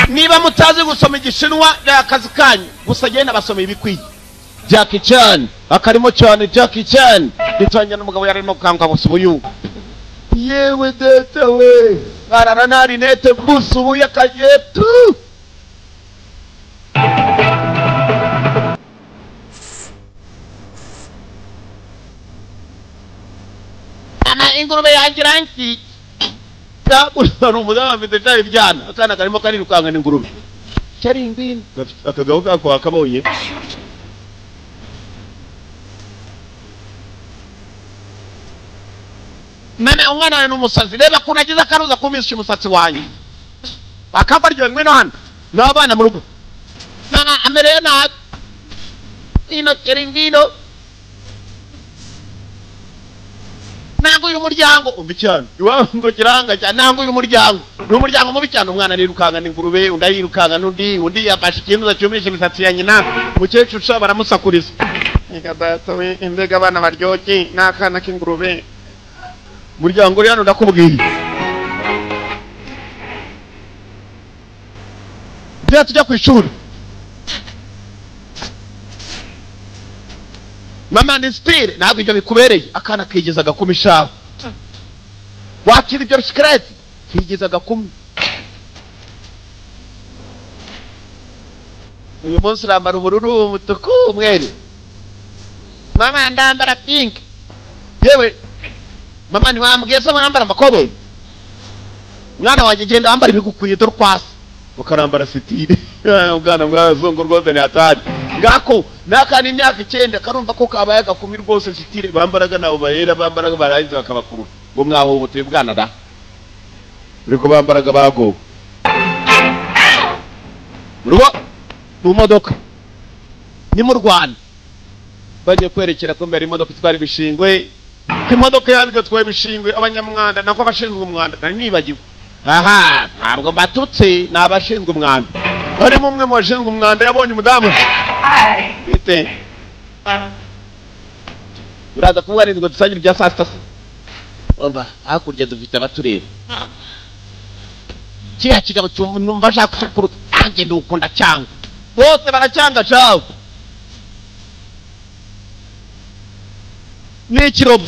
niba mutazi gusoma igishinwa akazi kanyu gusa genda basoma ibikwiye. Jackie Chan akarimo cyane Jackie Chan bitanya n'umugabo yarimo kanga busubuyu yewe data we barara nari nete busubu yakayetu ama ingurube yangiranki tabuza n'umudamu afite cyari byana akana karimo karirukanga n'ingurube cyari ingwini akagaho kako akabonye mama umwana n'umusazi reba kunagiza karuza kumisha umusatsi wanyu bakabaryo ngwino hano n'abana mu rugo mama amereye na ino keringino nango uyu muryango umbicyane iwango kiranga cyane nango uyu muryango n'umuryango mubi cyane umwana nirukanga n'ingurube undayirukanga n'undi yafashe ikintu cyumisha imisatsi ya nyina mukecuru sha baramusakuriza ikadata we imbega abana baryoki nakana k'ingurube muryango rero ndakubwiye bya tujya ku ishuri mama ni style ntabwo ibyo bikubereye akana kigezaga kumishaho wakira ibyo secret kigezaga kumi uyu munsi rambara ubururu umutuku umwere mama ndambara pink yewe mama ni wambwiye so nambara amakobo mwana wanjye genda wambara ibigukwiye dore kwasi ukarambara sitire ubwana bwazongo rwose ni atari ngako nakani imyaka 9 karumva ko kabaye gakumi rwose sitire bambaraga nabo bahera bambaraga barayiza bakabakuru ngo mwaho ubutuye bwana da uriko bambaraga bago rubo mu modoka ni mu Rwanda bagiye kwerekera ko mbere imodoka twari bishingwe imodoka yanzwe twaye bishingwe abanyamwanda nako bashinzwe umwanda nari nibagiwe aha ntabwo batutse nabashinzwe umwanda ari mumwe mu bashinzwe umwanda yabonye umudamu bite uraza kuvuga ngo dusangira bya saa sita umva hakurya dufite abatureba kiya kigabo cyumva ashaka kuruta nanjye ndukunda cyangwa bose baracyanga cawe n'ikirobo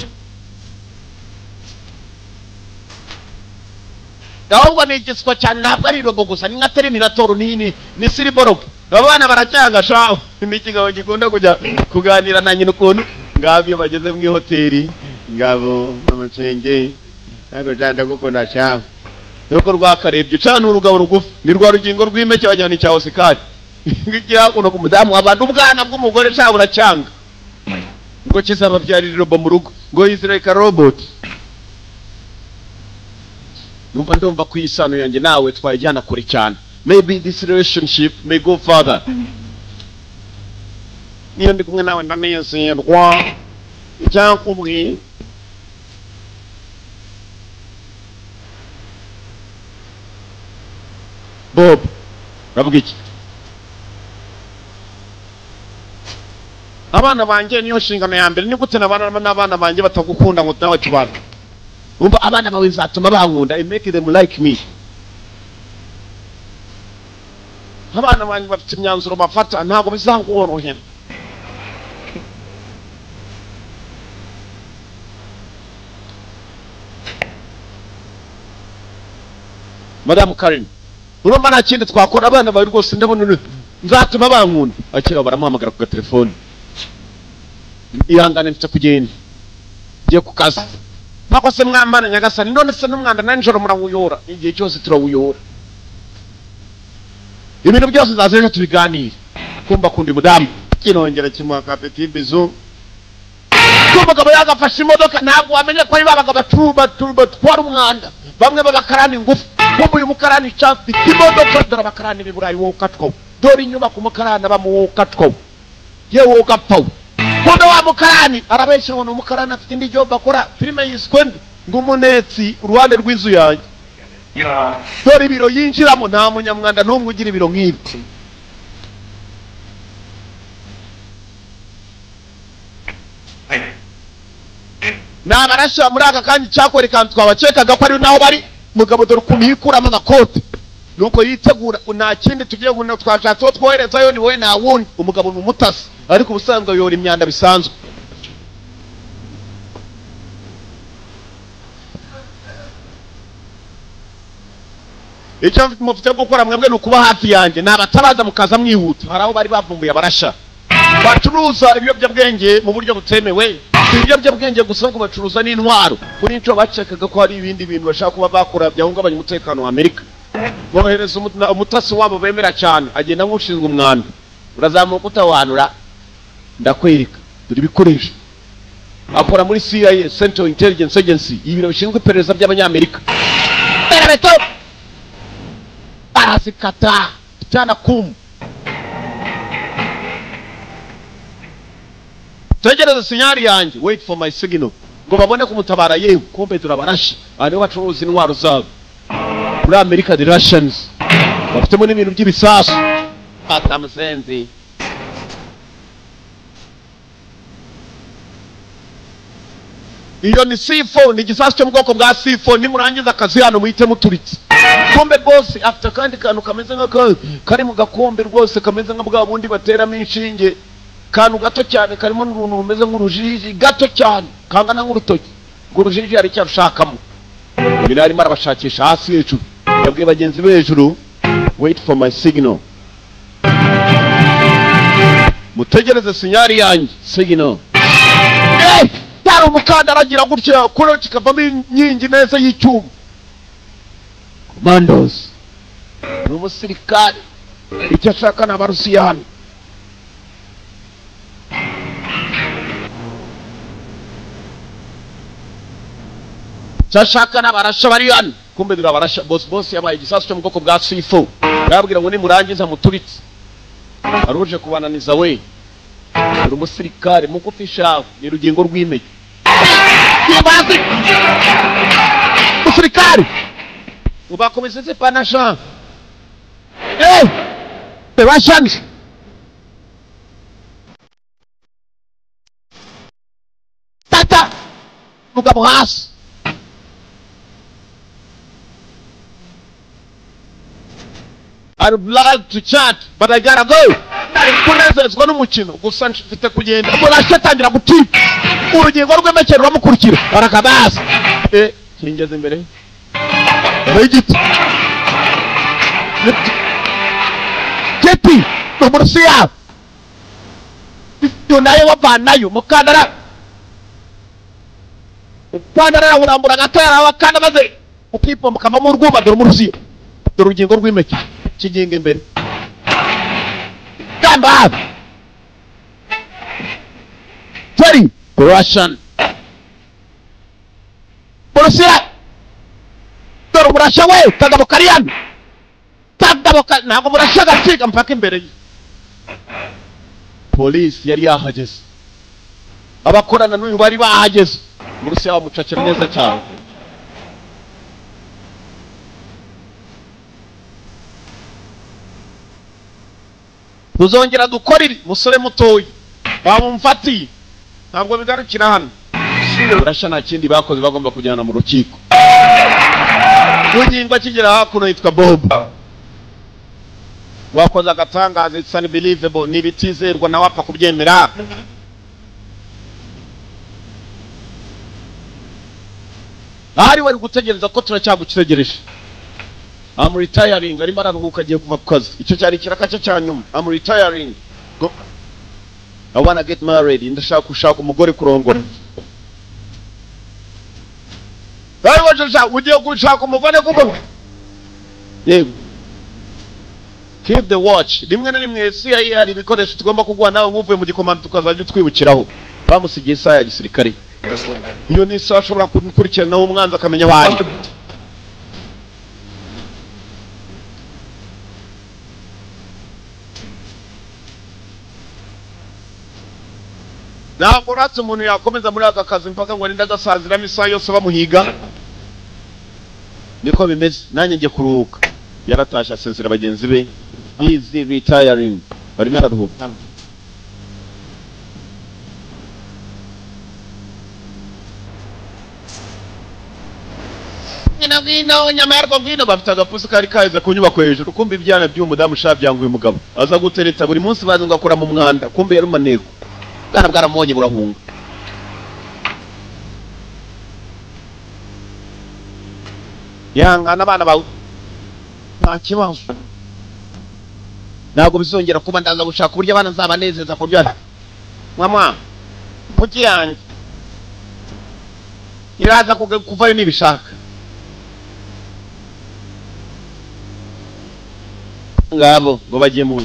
ahubwo ni igiswa cyane ntabwo ari robo gusa ni nka terminator nini ni siriborogo abana baracyanga shaho n'ikigabo gikunda kujya kuganira na nyina ukuntu ngabyo bageze mu hoteli ngabo n'amacenge ntabwo cyanda gukunda shaho nuko rwakarebye cyane urugabo rugufi ni rwa rugingo rw'imeke bajyana icya Oscar ngigira kuno kumudamu abantu ubwana bw'umugore cyabo uracyanga ngo kizaba byari robo mu rugo ngo yizireka robot numva ndumva kuyisano yanjye nawe twajyana kure cyane maybe this relationship may go further niyo ndi kumwe nawe ndanezerwa cyangwa Bob ravuga iki abana banjye niyo shingano ya mbere ni gute n'abana banjye batagukunda ngo nawe tubana umva abana bawe zatuma bankunda I make them like me abana banjye bafite imyanzuro bafata ntabwo bizangorohera Madam Karen urumva nta kindi twakora abana bawe rwose ndabona nzatuma bankunda akira baramuhamagara ku telefone ihangane mfite kugenda ngiye ku kazi nako se mwambana nyagasani none se n'umwanda nanjoro murawuyora igihe cyose turawuyora ibintu byose zazeje tubiganira kumba kundi mudamu kinongera kimwaka petit bizu kumba gabo yagafashe imodoka ntabwo wamenye ko ari babaga batuba twara umwanda bamwe babakarani ngufu kumba uyu mukarani cyafite imodoka dora bakarani biburayi wo katwo dori inyuma ku mukarani bamu katwo yewe ukapfa kodo wa mukarani arabeshe ngo umukarani afite indi job akora filime yiskwende ngumunetsi uruhande rw'inzu yanjye dori biro yinjiramo nta munyamwanda n'umwe ugira ibiro nk'ibyo nabarasha muri aka kandi cyakore kandi twabacekaga ko ari naho bari mugabo dore kumikuramo amakote nuko yitegura nta kindi tugiye guno twashatse twoherezayo ni wowe na wundi umugabo n'umutasi ariko ubusanzwe yora imyanda bisanzwe. Icyo mufite gukora mwebwe nukuba hafi yanjye nabatabaza mukaza mwihuta. Haraho bari bavumbuye abarasha bacuruza ibiyobyabwenge mu buryo butemewe. Ibiyobyabwenge gusa ngo bacuruza n'intwaro. Kuri inco bacekaga ko hari ibindi bintu bashaka kuba bakora byahungabanya umutekano wa Amerika. Bohereza umutasi wabo bemera cyane agenda nk'ushinzwe umwanda. Urazamuka utawanura ndakwereka duri bikoresho. Akora muri CIA, Central Intelligence Agency, ibiro bishinzwe iperereza by'abanyamerika. Beto arazikata cyana kum. Tegereza sinyari yanjye, wait for my signal. Ngo babone kumutabara yewe kombe turabarashi. Ari bacuruza intwaro zabo. Muri America the Russians bafitemo n'ibintu by'ibisasu. Atamusenzi. Iyo ni C4 ni gisasu cyo mu bwoko bwa C4 nimurangiza akazi hano muhite muturitse. Kombe boss after kandi kantu kameze nka kari mu gakombe rwose kameze nka bwa bundi bateramo inshinge. Kantu gato cyane karimo n'uruntu rumeze nk'urujiji gato cyane kangana nk'urutoki. Ngo urujiji ari cyo rushakamo. Binari mara bashakisha hasi hejuru. Yabwiye bagenzi be hejuru wait for my signal. Mutegereze sinyari yanjye signal. Taro umukanda aragira gutya kuro kikavamo inkingi neza y'icyuma. Commandos n'umusirikare icyo ashaka n'abarusiyani. Cyashaka n'abarasha bari hano kumbe durabarasha boss yabaye igisasu cyo mu bwoko bwa C4. Yabwira ngo ni murangiza muturitse aruje kubananiza we. Uri umusirikare mugufisha ni rugingo rw'imeye. Kibazi umusirikare ubakomeze panasha bebashanje tata mugabo hasi. I'd love to chat but I gotta go. Kunezezwa n'umukino gusa mfite kugenda. Murashatangira gutipa urugingo rw'emekero rwamukurikira barakabasa kingeze imbere bagiti Kepi n'umurusiya nayo wavanayo mukandara urambura gatara wakanda maze ukipomba kamamo urwuma dore umurusiya dore urugingo rw'emekero kiginga imbere Gamba Terry Russian Borussia dore umurasha we kagabo kariyani ntabwo murasha gaciga mpaka imbere. Police yari yahageze abakorana n'uyu bari bahageze. Borussia bamucakira neza cyane. Tuzongera dukorire musore mutoyi bamumfatiye ntabwo bigarukira hano. Urasha nta kindi bakoze bagomba kujyana mu rukiko. Unyingwa kigera hakuno yitwa Bob wakoze agatangaza it's unbelievable nibitizerwa na wapfa kubyemera. Ari wari gutegereza ko turacyagukiregereje. I'm retiring ari mararuhuka agiye kuva ku kazi. Icyo cyari kiraka cyo cyanyuma. I'm retiring. Go. I wanna get married. Ndashaka gushaka umugore kurongora. Ari waje ugiye gushaka umugore kuko yego. Keep the watch. Rimwe na rimwe CIA hari ibikoresho tugomba kugwa nawe muvuye mu gikomando tukazaje twibukiraho. Bamusigiye isaha ya gisirikare. Iyo ni isaha ashobora kukurikirana umwanzi akamenya wayi. Ntabwo ratse umuntu yakomeza muri aka kazi mpaka ngo ninda gasaziramo isaha yose bamuhiga. Niko bimeze nanjye ngiye kuruhuka. Yaratasha asezera bagenzi be. He is retiring. Barimo araruhuka. ngwino nyama yarwo ngwino bafite agapusi kari kaza ku nyubako hejuru kumbe ibyana by'umudamu shabyanguye umugabo aza gutereta buri munsi baza ngakora mu mwanda kumbe yari maneko bwana bwaramonye burahunga yangana abana bawe nta kibazo ntabwo bizongera kuba ndaza gushaka uburyo abana nzabanezeza kuryana mama kuki yanjye iraza kuvayo nibishaka ngabo ngo bagiye mu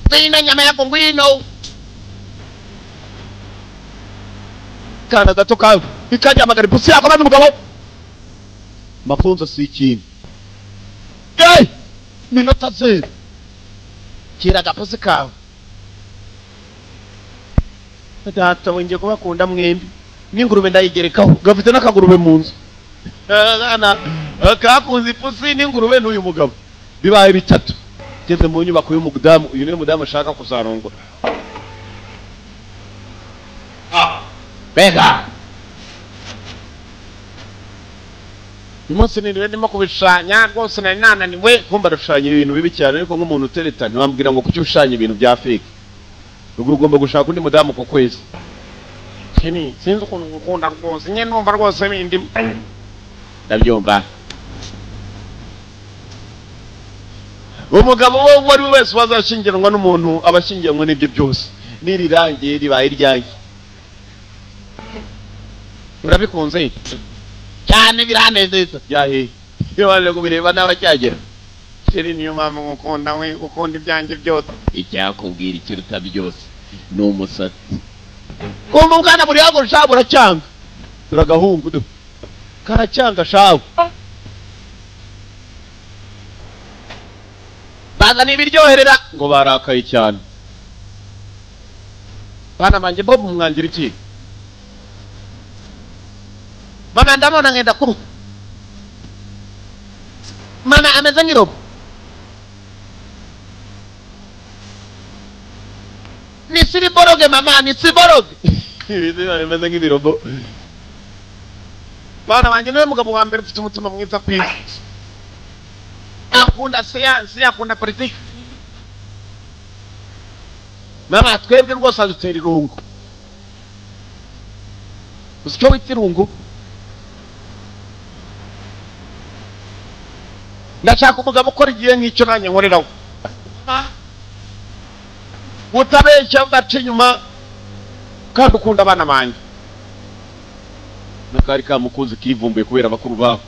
ngwino nyama yako ngwino kana gato kawe ikajya amagara pusi yako maze umugabo mafunzo si ikintu minota zero kira agapusi kawe data wongeye kubakunda mwembi n'ingurube ndayigerekaho gafite n'akagurube mu nzu kakunze ipusi n'ingurube n'uyu mugabo bibaye bitatu geze mu nyubako y'umudamu uyu niwe mudamu ashaka kuzarongora bega umunsi niriwe ndimo kubishanya rwose nari nananiwe kumva rushushanya ibintu bibi cyane ariko nk'umuntu utereta ntiwambwira ngo kuki ushushanya ibintu bya fake ubwo ugomba gushaka undi mudamu ku kwezi sinzi ukuntu ngukunda rwose nyine numva rwose bindi ndabyumva umugabo wo wari wese wazashyingiranwa n'umuntu abashyingiranwa n'ibyo byose n'irirangiye ribaye iryanjye urabikunze cyane biranezeza byahe iyo waje kubireba n'abacyagera kiri niyo mpamvu ngukunda we ukunda ibyanjye byose icyakubwira ikiruta byose ni umusatsi kumva umwana buri yago shabura cyanga turagahungu karacyanga shawe baza nibiryoherera ngo barakaye cyane bana banje Bob umwangira iki mama ndamona ngenda kuru mama ameze ngirobo ni siri boroge mama ni siri boroge ameze ngibirobo bana banje niwe mugabo wa mbere ufite umutima mwiza kwisi akunda siyansi akunda politiki mama twebwe rwose adutera irungu usicyo wita irungu ndashaka umugabo ukora igihe nk'icyo nanjye nkoreraho utabeshya udaca inyuma kandi ukunda abana banjye n'akari kamukunzi kivumbuye kubera abakuru babo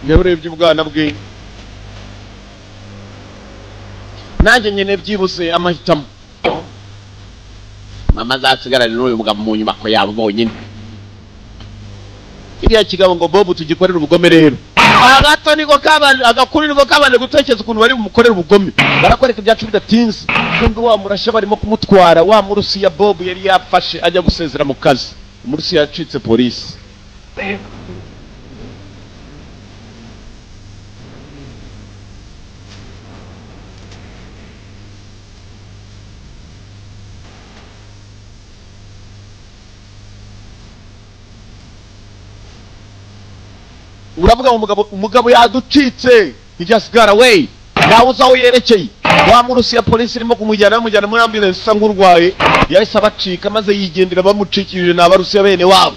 urebye ubwana bwe nanjye nyine byibuse amahitamo mama azasigarane n'uyu mugabo mu nyubako yabo bonyine iriya kigabo ngo Bob tugikorera ubugome rero agato niko kabanje agakuri niko kabanje gutekereza ukuntu bari bumukorera ubugome barakwereka ibyacu bidatinze kumbe wa murasha barimo kumutwara wa murusi ya Bob yari yafashe ajya gusezera mu kazi umurusi yacitse polisi uravuga umugabo yaducitse ijasigara we nawe uzaho yerekeye wa murusi ya polisi irimo kumujyana muri ambulance isa nk'urwaye yahise abacika maze yigendera bamucikije n'abarusi ya bene wabo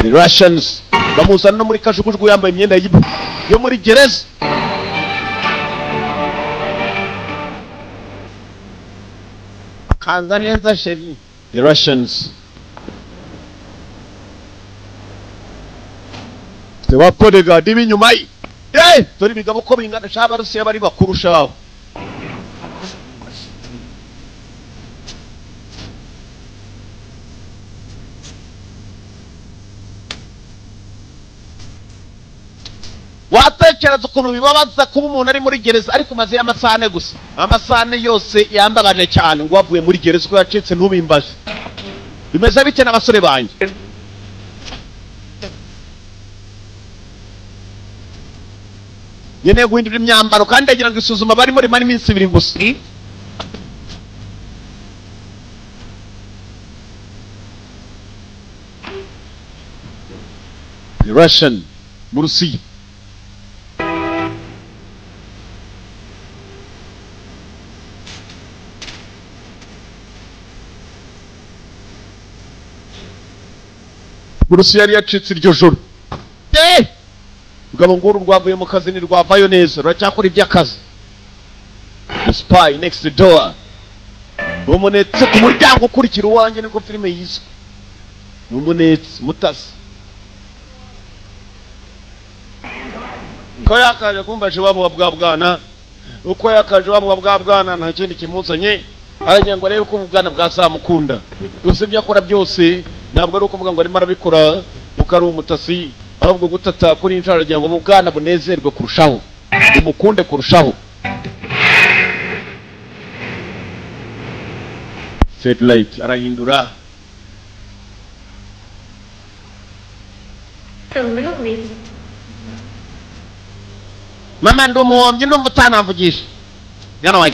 the Russians bamuzana no muri kajugujugu yambaye imyenda yo muri gereza kanza neza sheri the Russians wa bodyguard ibinyuma yi tori bigabo ko bingana shaba rusiya bari bakurushaho watekereza ukuntu bibabaza kuba umuntu ari muri gereza ariko maze y'amasane gusa amasane yose yambagaje cyane ngo wavuye muri gereza ko yacitse ntubimbaje bimeze bite n'abasore banjye nyene guhindura imyambaro kandi agira ngo isuzuma bari muri mani minsi 2 gusa Russian mu Rusiya. Burusiya yari yacitse iryo joro. Ugabo nguru rwavuye mu kazi ni rwavayo neza ruracyakora iby'akazi. The Spy Next Door. Umunetse ku muryango ukurikira uwanjye niko filime yizwe. Umunetse mutasi. Ko yakaje kumbaje wabo bwa bwana. Uko yakaje wabo bwa bwana nta kindi kimuzanye. Aranya ngo rebe ko ubwana bwazamukunda. Byose byakora byose ntabwo ari ukuvuga ngo arimo arabikora ukari umutasi ahubwo gutata kuri inshara rya ngo ubwana bunezerwe kurushaho. Umukunde kurushaho. Satellite arahindura. Mama ndumuhombye ndumutanamvugisha. Yana wayi.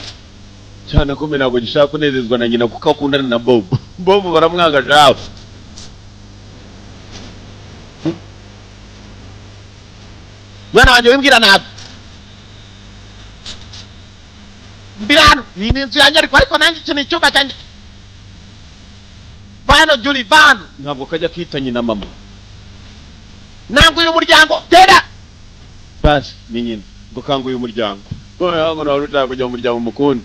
Cyane kumbe ntabwo gishaka kunezezwa na nyina kuko akundana na Bob. Bob baramwanga jawe. Mwana wanjye wimbwira nabi. Mbirano ni inzu yanjye ariko nanjye ikintu icyumba cyanjye. Bano Julie Van ntabwo kajya kwita nyina mama. Nanguye umuryango tera. Basi ni nyina gukanguye umuryango. Oya ngo nawe utaka kujya mu muryango mukundi.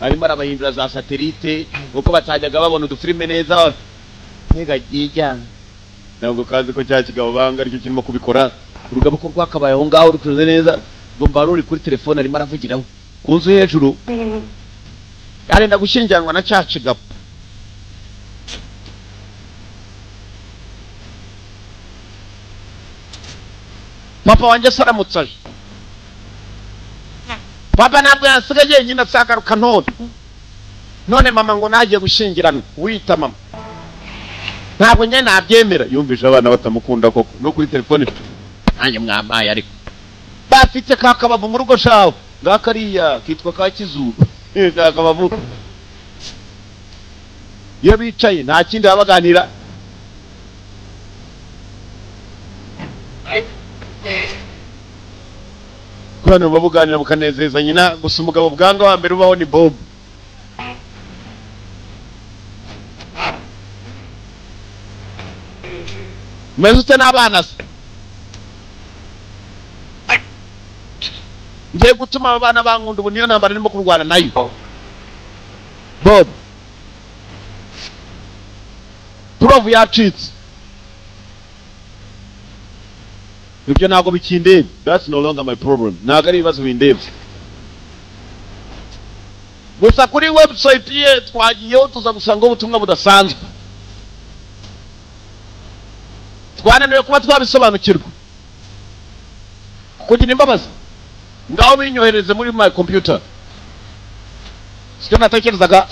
Arimo arabahindura za satellite uko batajyaga babona udufilime neza. Ntega gijya. Ntabwo kazi ko cya kigabo banga aricyo kirimo kubikora. Urugabo ko rwakabaye aho ngaho rukuze neza. Gomba ruri kuri telefone arimo aravugiraho. Kunzu hejuru. Arenda gushinjanwa na cya kigabo. Papa wanjye saramutsaje. Papa ntabwo yansigaye nyina sakaruka none mama ngo nagiye gushingirana wita mama. Ntabwo njye nabyemera yumvisha abana batamukunda koko no kuri telefone nanjye mwamaye ariko bafite kakabavu mu rugo shawo ngakariya kitwa ka Kizuru kakabavu iyo bicaye nta kindi babaganira. Kwano babuganira mukanezeza nyina gusa umugabo bwanga wa mbere ubaho ni Bob. Mezute n'abana se. Ngiye gutuma abana bankunda ubu niyo ntambara ndimo kurwana nayo. Bob. Turovu yacitse. Ibyo ntabwo bikindebe. That's no longer my problem. Ntabwo ari ibibazo bindebe. Gusa kuri website ye twagiyeho tuza gusanga ubutumwa budasanzwe. Twananiwe kuba twabisobanukirwa. Kugira imbabazi. Ngaho binyohereze muri my computer. Sicyo natekerezaga.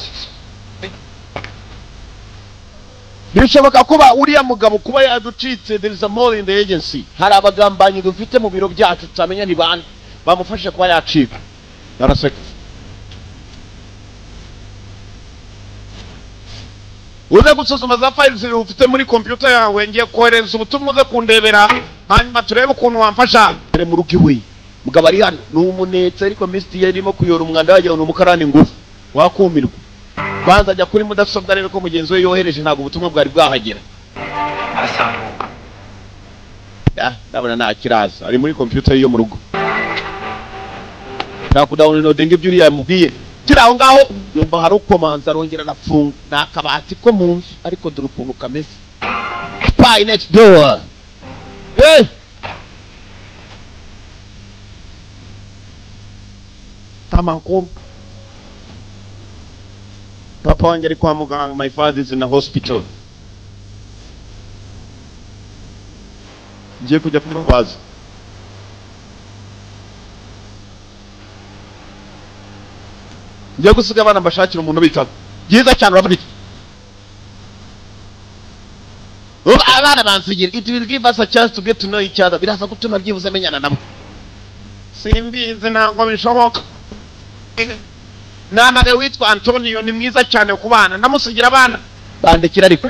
Bishoboka kuba uriya mugabo kuba yaducitse there is a mole in the agency. Hari abagambanyi dufite mu biro byacu tutamenya ni bande bamufashe kuba yacika. Naraseka. Uze gusuzuma za files ufite muri computer yawe ngiye kohereza ubutumwa uze kundebera hanyuma turebe ukuntu wamfasha. Tere mu rugo iwe. Mugabo ari hano n'umunetse ariko misti yarimo kuyora umwanda waje n'umukarani ngufu. Wakumirwa. Kwanza ajya kuri mudasobwa rero ko mugenzi we yohereje ntabwo ubutumwa bwari bwahagera. Ndabona nta kiraza ari muri computer yo mu rugo. Nta downloading ibyo uriya mubwiye. Kiraho ngaho yumva hari ukomanza arongera nafunga nakabati ko mu nzu ariko dore ukuntu kameze. Spy Next Door. Tamanko. Papa wanjye ari kwa muganga, my father is in a hospital. Ngiye kujya kumubaza. Ngiye gusiga abana mbashakira umuntu bitaga. Byiza cyane uravuga iki? Abana bansigira, it will give us a chance to get to know each other. Birasa gutuma byibuze menyana nabo. Simbizi ntabwo bishoboka. Namage witwa Antonio ni mwiza cyane kubana ndamusigira abana bandekira ariko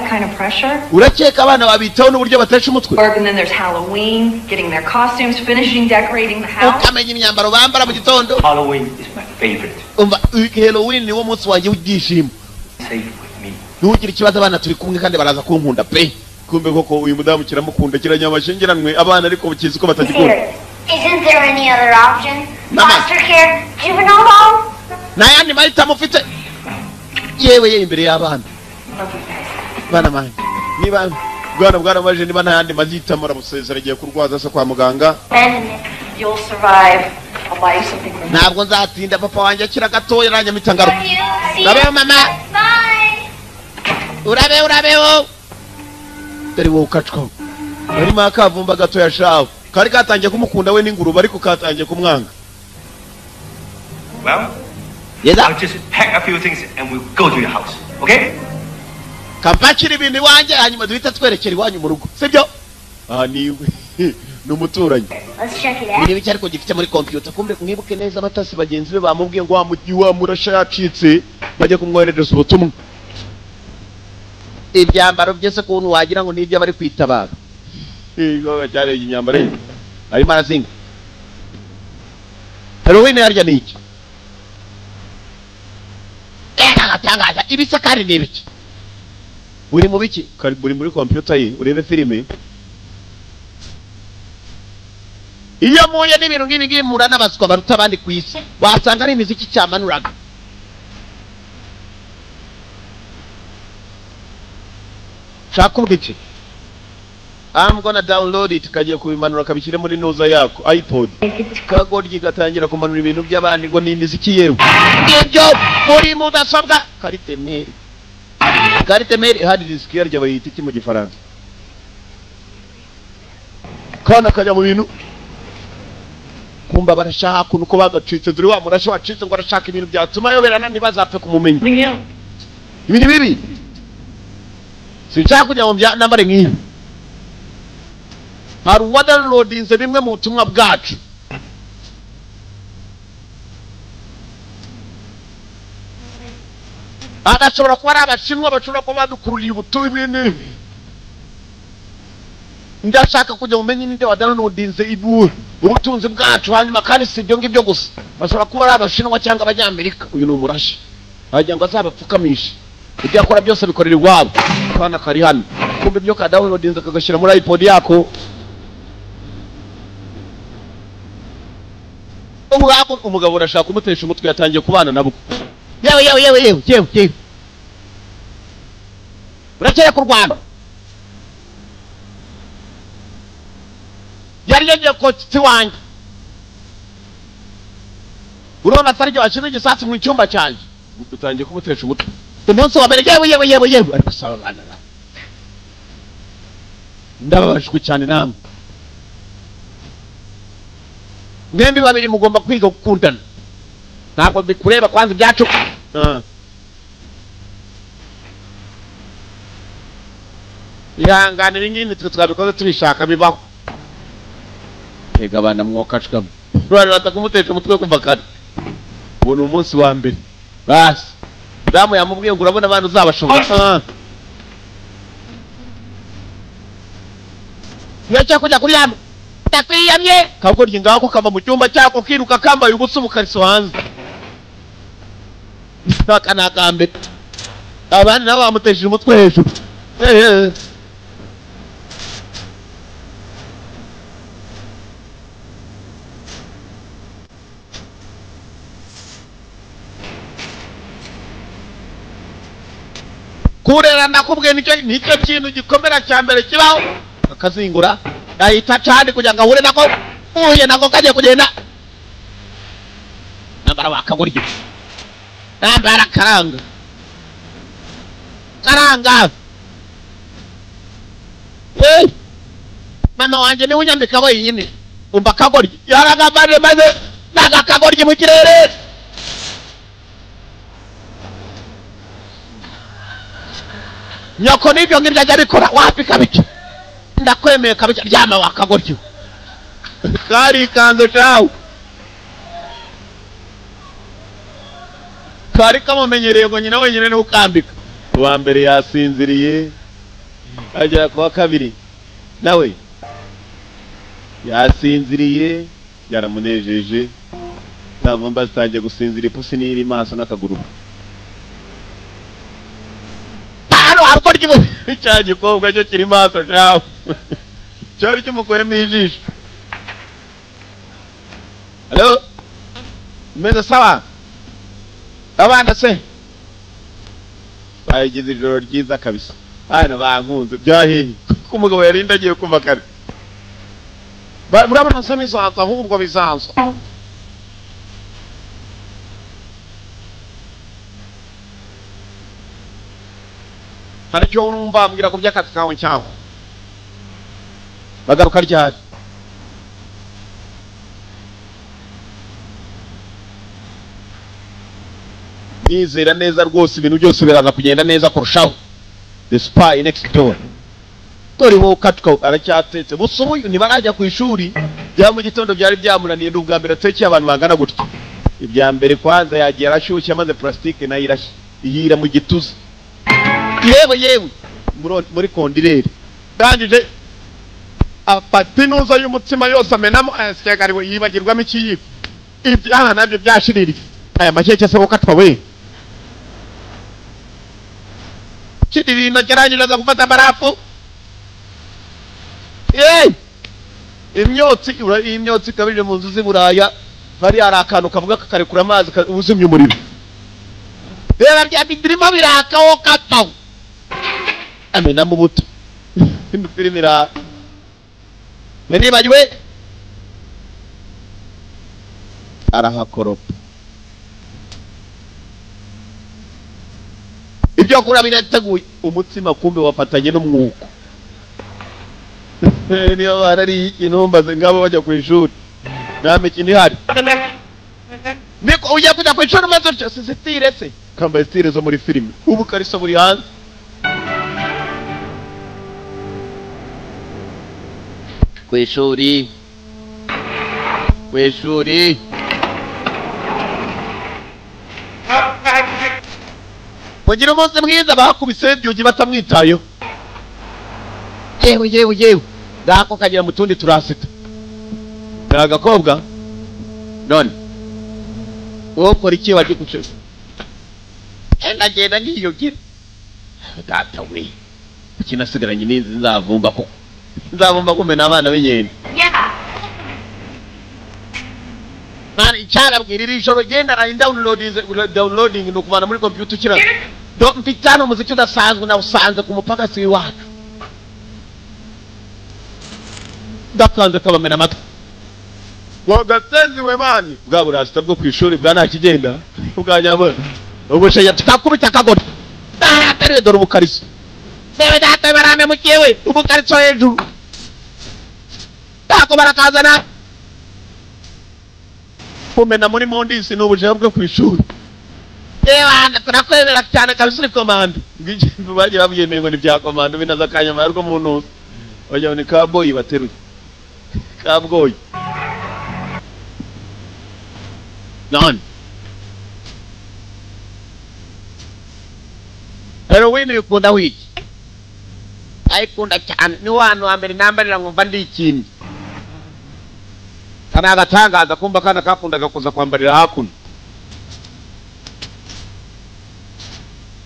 kind of pressure. Urakeka abana babitaho n'uburyo batesha umutwe. And then there's Halloween, getting their costumes, finishing decorating the house. Ukamenya imyambaro bambara mu gitondo. Halloween is my favorite. Halloween ni wo munsi wanjye w'ibyishimo. Safe with me. Ntugire ikibazo abana turi kumwe kandi baraza kunkunda pe. Kumbe koko uyu mudamu kiramukunda kiranyamashingiranwe abana ariko bukizi ko batagikunda. Isn't there any other option? Foster care, juvenile home? Nayandi mahitamo ufite. Yewe imbere y'abana. Bana manje. Niba bwana maje niba ntayandi mahitamo aramusezera agiye kurwaza se kwa muganga. You'll survive. I'll buy you something. Ntabwo nzatinda papa wanjye akira gatoya ranya mitangaro. Urabeho mama. Bye. Urabeho. Dore wo ukacwa. Bari makavumba gatoya shaho. Kari katangiye kumukunda we n'ingurube ariko katangiye kumwanga. Well, I'll just pack a few things and we'll go to your house. Okay? Kampakira ibintu iwanjye hanyuma duhita twerekera iwanyu mu rugo. Sibyo? Niwe. Numuturanyi. Let's check it out. Niba cyari ko gifite muri computer kumbe mwibuke neza abatasi bagenzi be bamubwiye ngo wa murasha yacitse bajye kumwoherereza ubutumwa. Ibyambaro byose kuntu wagira ngo nibyo bari kwitabara. Ngo cyari inyambaro ye. Ari marazinga. Halloween yarya niki? Tangaza ibisa kari nibiki? Uri mu biki? Kari muri computer ye urebe filime. Iyo muye n'ibintu nk'ibi mura n'abaswa baruta abandi ku isi wasanga ari imiziki cyamanuraga. Shakuvuga iki? I'm gonna download it kagiye kubimanura kabishyire muri noza yako iPod. Kagoryi gatangira kumanura ibintu by'abandi ngo ni imiziki yewe. Ibyo muri mudasobwa Karite mail hard disk yaryo bayita iki mu gifaransa. Kana kajya mu bintu kumba barashaka nuko bagacitse duri wa murasha wacitse ngo arashaka ibintu byatuma yoberana ntibazapfe kumumenya. Ibintu bibi. Sinshaka kujya mu bya nambare nk'iyi. Hari downloadinze bimwe mu butumwa bwacu. Agashobora kuba ari abashinwa bashobora kuba badukururiye ubutumwa bw'ibintu. Ndashaka kujya mumenye ninde wa downloadinze ubutunzi bwacu hanyuma kandi si ibyo ngibyo gusa. Bashobora kuba ari abashinwa cyangwa abanyamerika. Uyu ni umurashi. Hajya ngo azabapfukamisha. Ibyo akora byose bikorera iwabo. Kana kari hano. Kumbe byo ka downloadinze kagashyira muri iPod yako. Umugabo urashaka kumutesha umutwe yatangiye kubana nabo. Yewe. Urakeye kurwana. Yari yagiye ko tiwanjye. Urona atari cyo ashine gisatsi mu cyumba cyanje. Utangiye kumutesha umutwe. Umunsi wa mbere yewe. Ariko sawa bana. Ndababashwe cyane namwe. Mwembi babiri mugomba kwiga gukundana. Ntabwo bikureba kwanza ibyacu. Ihangane n'ingini twabikoze tubishaka bibaho. Ega abana mwokacwa. Urarata kumutesha umutwe kumva kare. Ubu ni umunsi wa mbere. Basi. Damu yamubwiye ngo urabona abantu uzabashobora. Yacha kujya kuryama. Takwiyamye. Kagoryi ngako kava mu cyumba cyako kiruka kambaye ubusa umukariso hanze. Nakanakambe. Abana nabo bamutesha umutwe hejuru. Kurera nakubwiye nicyo kintu gikomera cyambere kibaho akazingura yahita cyane kugira ngo ahure nako uye nako kagiye kugenda nambara wakagoryi nambara karanga mama wanje ni unyambika wenyine umva kagoryi yaragabane maze nagakagoryi mu kirere nyoko nibyo ngibyo ajya bikora wapi kabiki ndakwemeye kabiki ryama wakagoryo kari kanzo chawo kari kamumenyereye ngo nyina wenyine ni ukambika uwa mbere yasinziriye agera kuwa kabiri nawe yasinziriye yaramunejeje navumba zitangiye gusinzira ipusi n'iri maso n'akaguru hano harukora ikibuga cya gikobwa cyo kiri maso cyawe cyari cy'umukoremo ijisho halo meze sawa abana se bayigize ijoro ryiza kabisa hano bankunze byahiye ko umugabo yarinda agiye kuva kare murabona nsoma izaza ahubwo bizaza hari icyo wumva mbwira ku by'akazi kawe cyawe bagaruka ryari nizera neza rwose ibintu byose biraza kugenda neza kurushaho the spy next door tori wo katuka aracyatetse busubuye ntibarajya ku ishuri bya mu gitondo byari byamunaniye n'ubwa mbere atekeye abantu bangana gutya ibya mbere kwanza yagiye arashyushye amaze plastique nayo irashye ihira mu gituza yewe muri kondirere ndangije afata inuza y'umutsima yose amenamo ayasigaye yibagirwamo ikiyiko ibyaha nabyo byashiririye aya makeke se gukatwa we kidiri nageranyije za gufata barafu imyotsi kabije mu nzu z'Iburaya bari hari akantu kavuga kakarekura amazi uzimya umuriro reba bya bidirimo birakaho kataho amena mu buto filmira menibajwe arahakoropa ibyo kura binateguye umutsima kumbe wafatanye n'umwuko niyo barari ikinumbaze ngabo bajya ku ishuri name kindi hari niko ujya kujya ku ishuri maze sisitire se kambaye stire zo muri filime ubu kariso buri hanze ku ishuri mugira umunsi mwiza bakubise byugi batamwitayo yewe dako kagira mu tundi turasita agakobwa none wowe ukora iki waje kuce ndagenda ngiyugira data we kinasigaranye n'inzi nzavumba kumena abana b'inyeni mani cyarabwirira ijoro genda na downloading no kubana muri computer kira mpitano muziki udasanzwe na usanze ku mupaka si wacu ndakanze kabamena amata wagasenzi we mani bwa burasta bwo kwishuri bwa nta kigenda ubwanyabona ubushe yatakubita akagora atere dore ubukariso bebe data barame mukiwe ubukariso hejuru tako barakazana kumena muri mondisi n'ubuje bwo kwishuri yewana turakwemera cyane kabisa komando ngijimbe baje babyemeye ngo ni bya komando binaza kanyama ariko muntu oya ni kaboyi bateruye kabgoyi none heroin yukunda wiki ayikunda cyane ni wanu wa mbere nambarira ngumva ndi ikintu kana agatangaza kumba kana kakundaga kuza kwambarira hakuno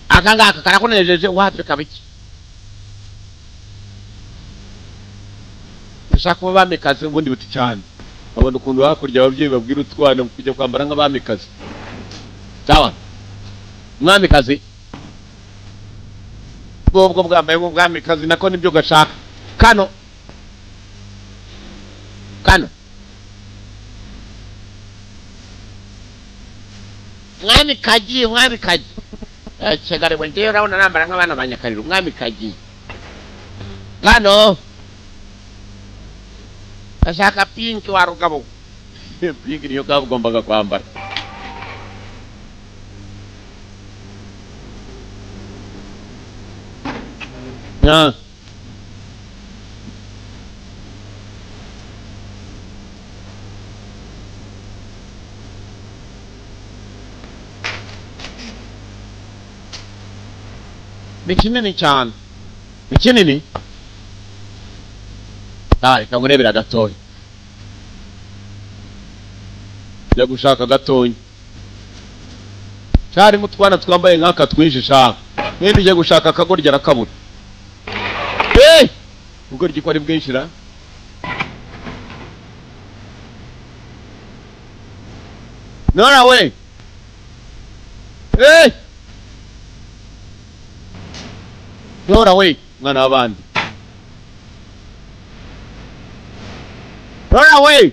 akangaka karakunejeje wapi kabiki nshaka kuba bamikaze ubundi buti cyane abona ukuntu hakurya ababyeyi babwira utwana kujya kwambara nk'abamikaze sawa mwamikaze bwo bwambaye nk'ubwamikazi nako nibyo gashaka kano mwamikaji chegare wende rauna nambara nk'abana banyakarira mwamikaji kano ashaka pinki warugabo pinki niyo kagombaga kwambara ni kinini cyane Ikinini? Reka ngurebera gatoya. Njya gushaka gatoya. Cyari mutwana twambaye nkaka twinshi shaka. Mwende uje gushaka akagorya rakabura. Ubugoryi ko ari bwinshi ra? Nora we. Nora we, mwana wabandi. Nora we.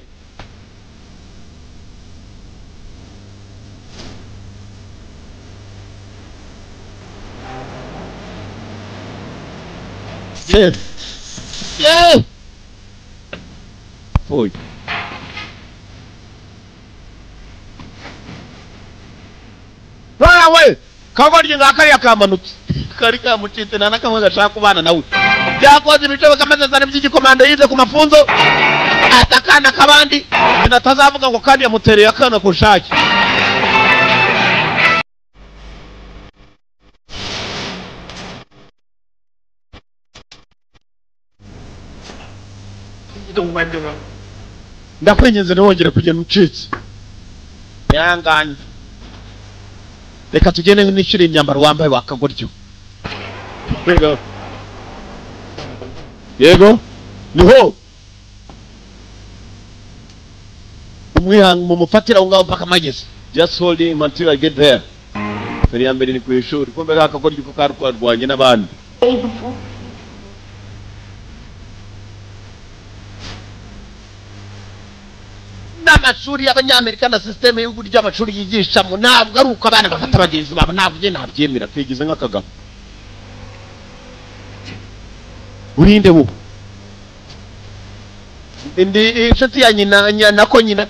Foi. Rara we, kagoryi ngakari akamanutse. Kari kamucite nana kamwe gashaka kubana nawe. Byakoze ibice kameze zane by'igikomando yize ku mafunzo. Atakana kabandi. Natazavuga ngo kandi yamutereye akana kushaki. Ndakwenyeze nongere kugenda ucitse. Yanganye. Reka tugene n'ishuri imyambaro wambaye wakagoryo. Yego. Niho. Umwihanga mumufatira ngaho mpaka mageze. Just hold him until I get there. Feri yambere ni kwishuri. Kumbe kakagoryo ko karwanye n'abandi. N'amashuri y'abanyamerika na system y'uburyo amashuri yigishamo ntabwo ari uko abana bafata abagenzi babo ntabwo nabyemera kwigize nk'akagabo. Urinde wo. Ndi inshuti ya nyina nako nyina.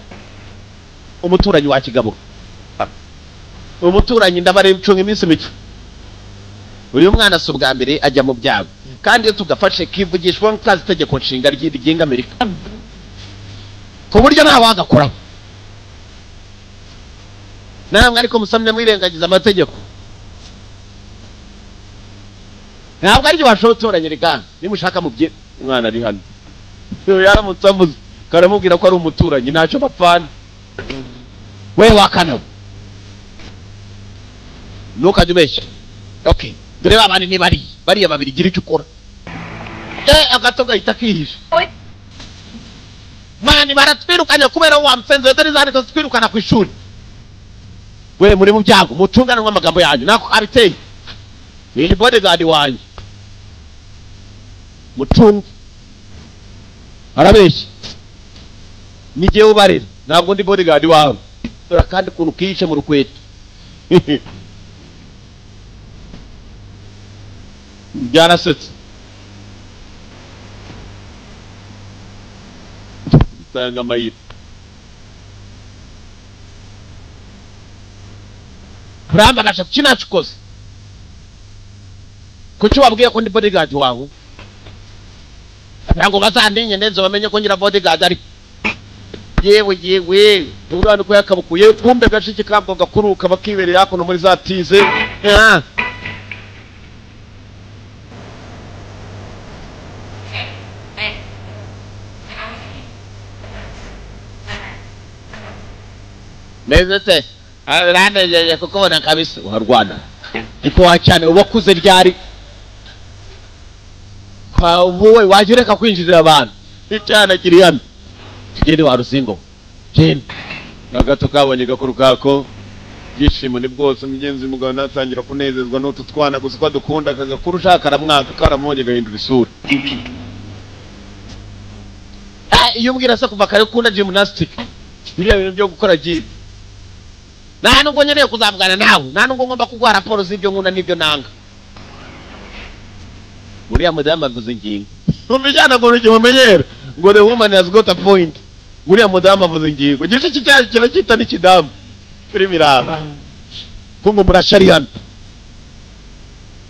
Umuturanyi wa Kigabo. Umuturanyi ndabare ncunga iminsi mike. Uyu mwana so bwa mbere ajya mu byago. Kandi iyo tugafashe kivugishwa nk'akazi tegeko nshinga ry'igenga Amerika. Ku buryo nta wagakora. Namwe ariko musamye mwirengagiza amategeko. Ntabwo ari washotoranye reka nimushaka mu bye umwana ari hano. Yo yaramutsamuze karamubwira ko ari umuturanyi ntacyo bapfana. We wakana. Nukajubesha. Okay. Dore babane ni bari babiri gira icyo ukora. Agatoga itakihisha. Mani baratwirukanye kubera wa msenze dore zane twirukana ku ishuri. We muri mu byago mutungana n'amagambo yanyu nako abiteye. Ni bodyguard wanyu. Mutunga. Arabeshye. Nije ubarira ntabwo ndi bodyguard wawe. Dore kandi kuntu kishe mu rukwete. Byarasetse. Sanga mayira. Bramba gasha kinachikoze. Kuki wabwiye ko ndi bodyguard wawe? Ntabwo bazandinye ndenze bamenye ko ngira bodyguard ari. Yewe. Urano ko yakabukuye kumbe gashiki kabwo gakuruka bakibereye hakuno muri za tize. Nezete arane kukubona kabisa uharwana iko wachane ubakuze ryari kwa wowe wajireka kwinjirira abantu icana kiri hano kigende wa Rusingo Jane nagato kabonye gakuru kako byishimo ni bwose mugenzi mugabo natangira kunezezwa n'utu twana gusa kwa dukunda kaza kurushaka ramwaka karamonye gahindura isura iyo mbwira se kuva kare ukunda gymnastic biriya bintu byo gukora gym nta nubwo nyeneye kuzavugana nawe nta nubwo ngomba kuguha raporo z'ibyo nkunda n'ibyo nanga uriya mudamu avuze ingingo umujyana ngo ntikimumenyera ngo the woman has got a point uriya mudamu avuze ingingo igice cy'icyaha kiba cyita n'ikidamu kuri miraba kungo murashari hano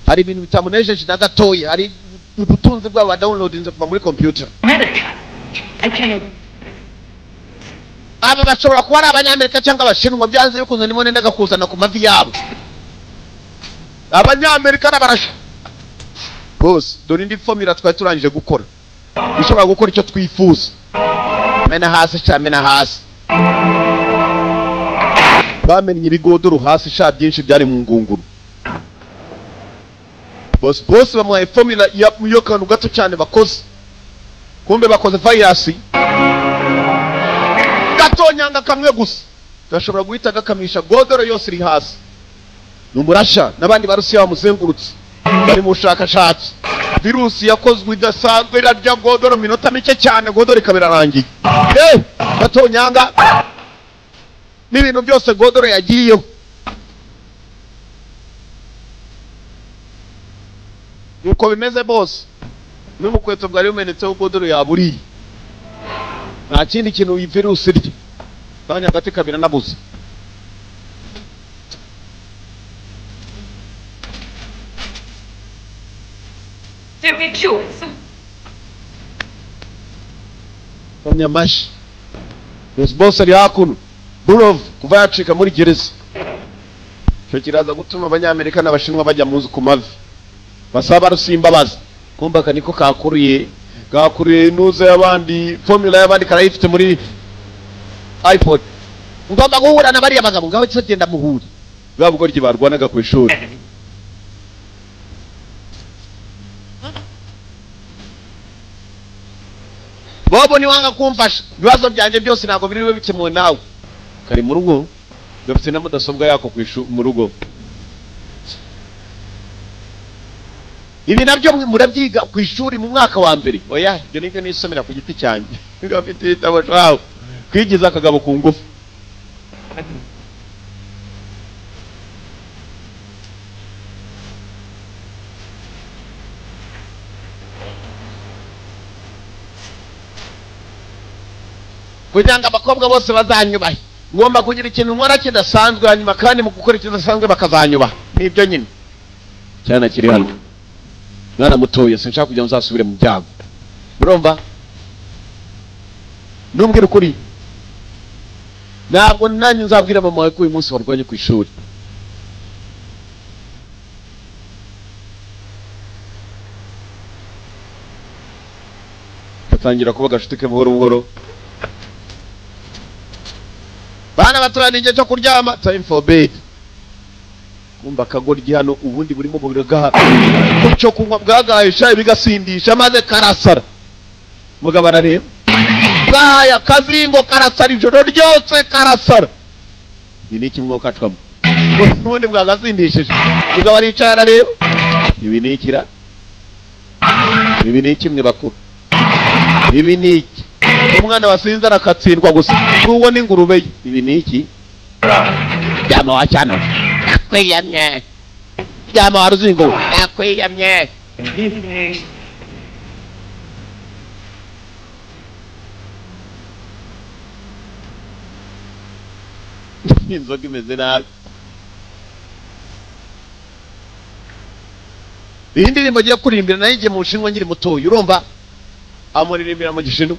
hari ibintu bitamunejeje na gatoya hari ubutunzi bw'aba downloadinze kuva muri computer aba bashobora kuba ari abanyamerika cyangwa abashinwa byanze bikunze nimo nendaga kuzana ku mavi yabo abanyamerika n'abarasha boss dore indi formula twari turangije gukora bishobora gukora icyo twifuza mena hasi cyamena hasi bamenye ibigodoro hasi sha byinshi byari mu ngunguru boss bamuhaye formula yo kantu gato cyane bakoze kumbe bakoze virus gatonyanga kamwe gusa ndashobora guhita gakamisha godoro yose iri hasi numurasha nabandi barusiya bamuzengurutse bari mu bushakashatsi virusi yakozwe idasanzwe irarya godoro minota mike cyane godoro ikabirarangiye gatonyanga n'ibintu byose godoro yagiyeho nuko bimeze boss n'umukweto bwari bumenetseho godoro yaburiye nta kindi kintu iyi virusi irya banya gati kabira nabuze Nyamashi boss ari hakuno Burov kuva yacika muri gereza cyo kiraza gutuma abanyamerika n'abashinwa bajya muzi ku mavi basaba rusimba baza kumba kaniko kakuriye nuze y'abandi formula y'abandi karayifite muri iPod ngomba guhura na bari abagabo ngaho cyagenda muhuri bwabwo ryibarwanaga ku ishuri Bobo ni wanga kumfasha bibazo byanje byose ntago biriwe bikemuwe nawe kari mu rugo bafite na mudasobwa yako mu rugo ibi nabyo murabyiga ku ishuri mu mwaka wa mbere oya ibyo nibyo nisomera ku giti cyanjye ngafite itabo cyawe kwigiza akagabo ku ngufu kugira ngo abakobwa bose bazanyubahe ngomba kugira ikintu nkora kidasanzwe hanyuma kandi mu gukora kidasanzwe bakazanyubaha nibyo nyine cyane kiri hano mwana mutoya sinshaka kujya nzasubire mu byago urumva numbwira ukuri ntabwo nanjye nzabwira mama wawe ko uyu munsi warwanye ku ishuri batangira kuba gashuti buhoro buhoro bana baturana igihe cyo kuryama time for bed kumba kagoryi hano ubundi burimo bugagaha cyo kunywa bwagahisha bigasindisha maze karasara mugabo arareba baya kazingo karasara ijoro ryose karasara ni kimwe kacwamo ubundi bwagasindishije mugabo aricara arareba ibi ni ikira ibi ni kimwe bakuru ibi ni iki umwana wasinze arakatsindwa gusa uwo ni ingurube ibi ni iki byama wacyano kwiyamye byama waruzingo kwiyamye inzoga imeze nabi iyi ndirimbo agiye kurimbira nayo igiye mu Bushinwa nkiri mutoya urumva amuririmbira mu Gishinwa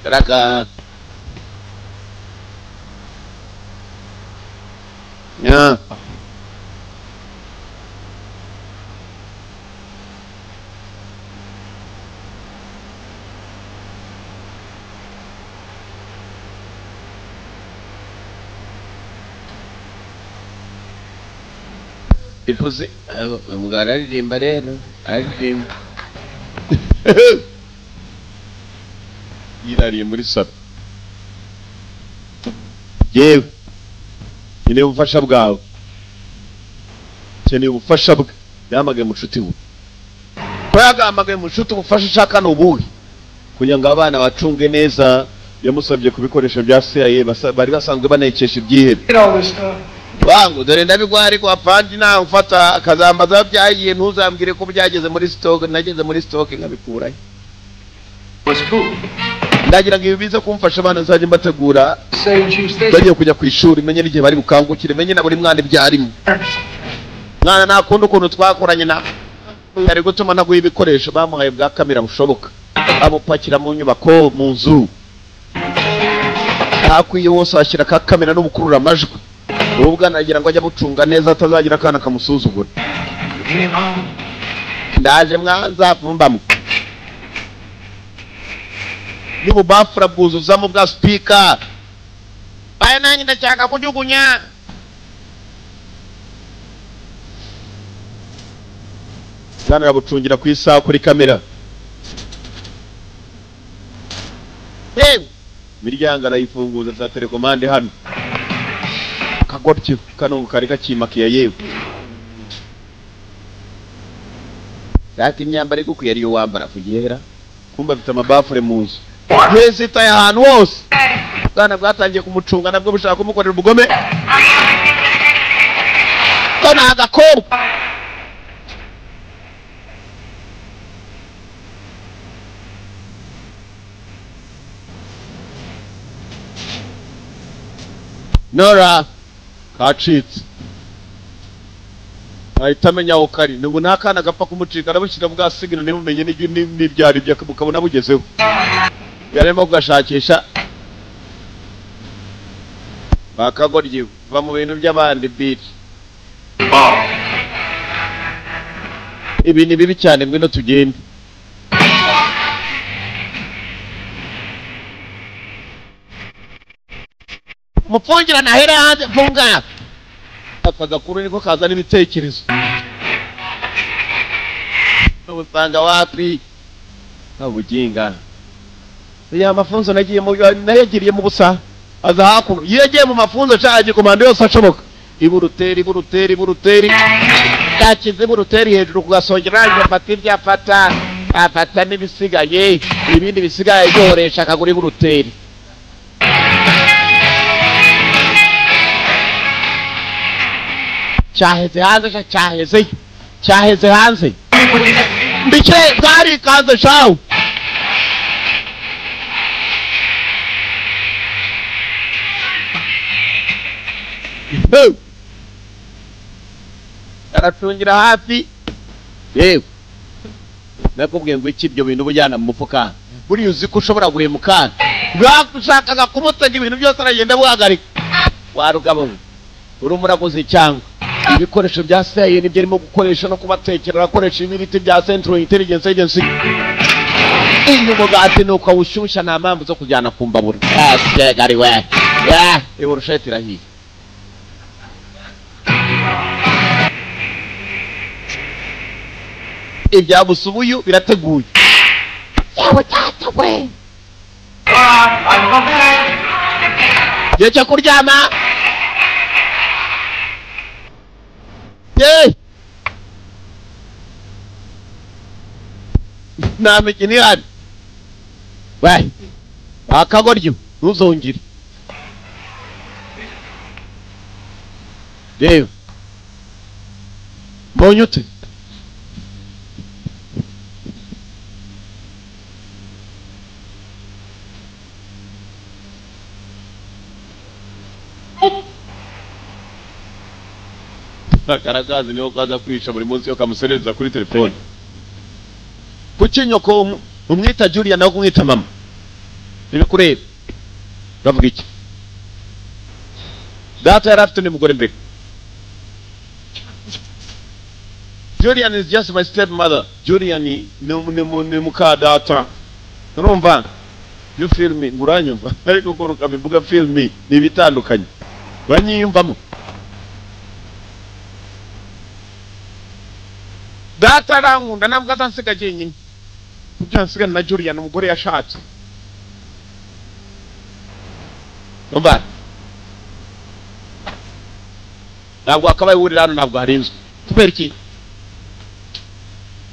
Taraka ya ifuze umugara aririmba rero aririmba yirariye muri salo yewe nyine ubufasha bwawe cyane ubufasha bwe yamagaye mu nshuti we ko yagamagaye mu nshuti ubufasha ushaka n'ubuhe kugira ngo abana bacunge neza yamusabye ku bikoresho bya CIA bari basanzwe banayikesha ibyihebe wangu dore ndabigwari kwa pandi na ufata akazambaza byagiye ntuzambwire ko byageze muri stock nageze muri stock nkabikurayo ndagira ngo ibibize kumfasha abana nzaje mbategura bagiye kujya ku ishuri menye n'igihe bari bukangukire menye na buri mwana ibyarimo mwana nakunda ukuntu twakoranye na yari gutuma naguye ibikoresho bamuhaye bwa kamera bushoboka amupakira mu nyubako mu nzu hakwiye hose ashyira ka kamera n'ubukurura amajwi ubwo anagira ngo ajya bucunga neza atazagira akana kamusuzugura ndaje mwanza vumbamo nibu bafura bwuzuzamo bwa speaker baya nanjye ndashaka kujugunya Zana bucungira ku isaha kuri kamera miryango arayifunguza za telekomande hano kagotyo kano kari gakimakiye yewe Sati imyambaro iguku yari yo wambara kugihera kumba bita amabafure muzo Mwese itaye ahantu hose Bwana bwatangiye kumucunga nabwo bushaka kumukorera ubugome Kana agakobwa Nora kacitse ahitamenya aho kari nubu nakana gapfa kumucika nabushyira bwa sigino nimumenye n'ibyari byakabukabona bugezeho yaremo kugashakisha bakagorye va mu bintu by'abandi beat ibi ni bibi cyane ngwino tugende Mufungira na hera hanze funga akagakuru niko kazana ibitekerezo Ubusanga wapi Abuginga Ya mafunzo nagiye mu busa aza hakuno yagiye mu mafunzo cyaje komando yose ashoboka iburuteri yakize buruteri hejuru kugasongeranya fatira afata n'ibisigaye ibindi bisigaye yoresha akagura iburuteri cyaheze hanze mbike bari kaze shawo aracungira hafi yewe nakubwiye ngo iki ibyo bintu bujyana mu mufuka buri uzi ko ushobora guhemuka bwakushakaga kumutega ibintu byose aragenda buhagarika warugabo urumuraguze cyangwa ibikoresho bya CIA nibyo arimo gukoresha no kubatekera akoresha ibiriti bya Central Intelligence Agency iyo mugati nuko awushyushya nta mpamvu zo kujyana kumbabura gari we urusheti rahiye ibyabusubuyu birateguye yawe tata we cyo kuryama nta mikino ihari we akagoryo ntuzongere reba mbonye ute Karakazi niho kaza kwica buri munsi yo kamusereza kuri telefone kuki nyoko umwita Julia naho kumwita mama nibikureba uravuga iki data yari afite n'umugore mbere Julian is just my stepmother Julian ni muka data urumva you feel me nguranyumva ariko ko rukabivuga feel me ni bitandukanye banyiyumvamo Data rankunda nabwo atansiga jenyine Kujansiga na Julian umugore yashatse Numva Ntabwo akabaye wurira hano ntabwo harinzwe Kubera iki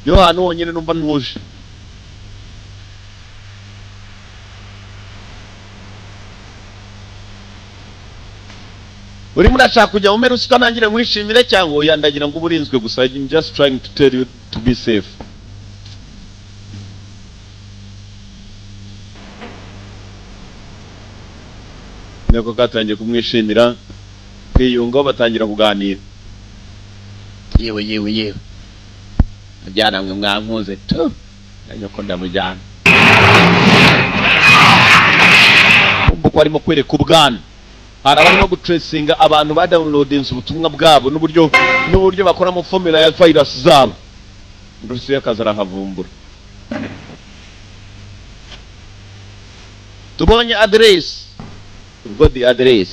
Yo hano wonyine numva ntuje Uri murashaka kujya mu merusi kanangire mwishimire cyangwa yandagira ngo uburinzwe gusa I'm just trying to tell you to be safe Nako katangiye kumwishimira kwiyunga batangira kuganira yewe Ajyana mwe mwankuze tu Nyoko ndamujyana ko arimo kwereka ubwana hari abarimo gutracinga abantu ba downloadinze ubutumwa bwabo n'uburyo bakoramo formula ya virus zabo Rusiya kazara havumbura tubonye address ubwo the address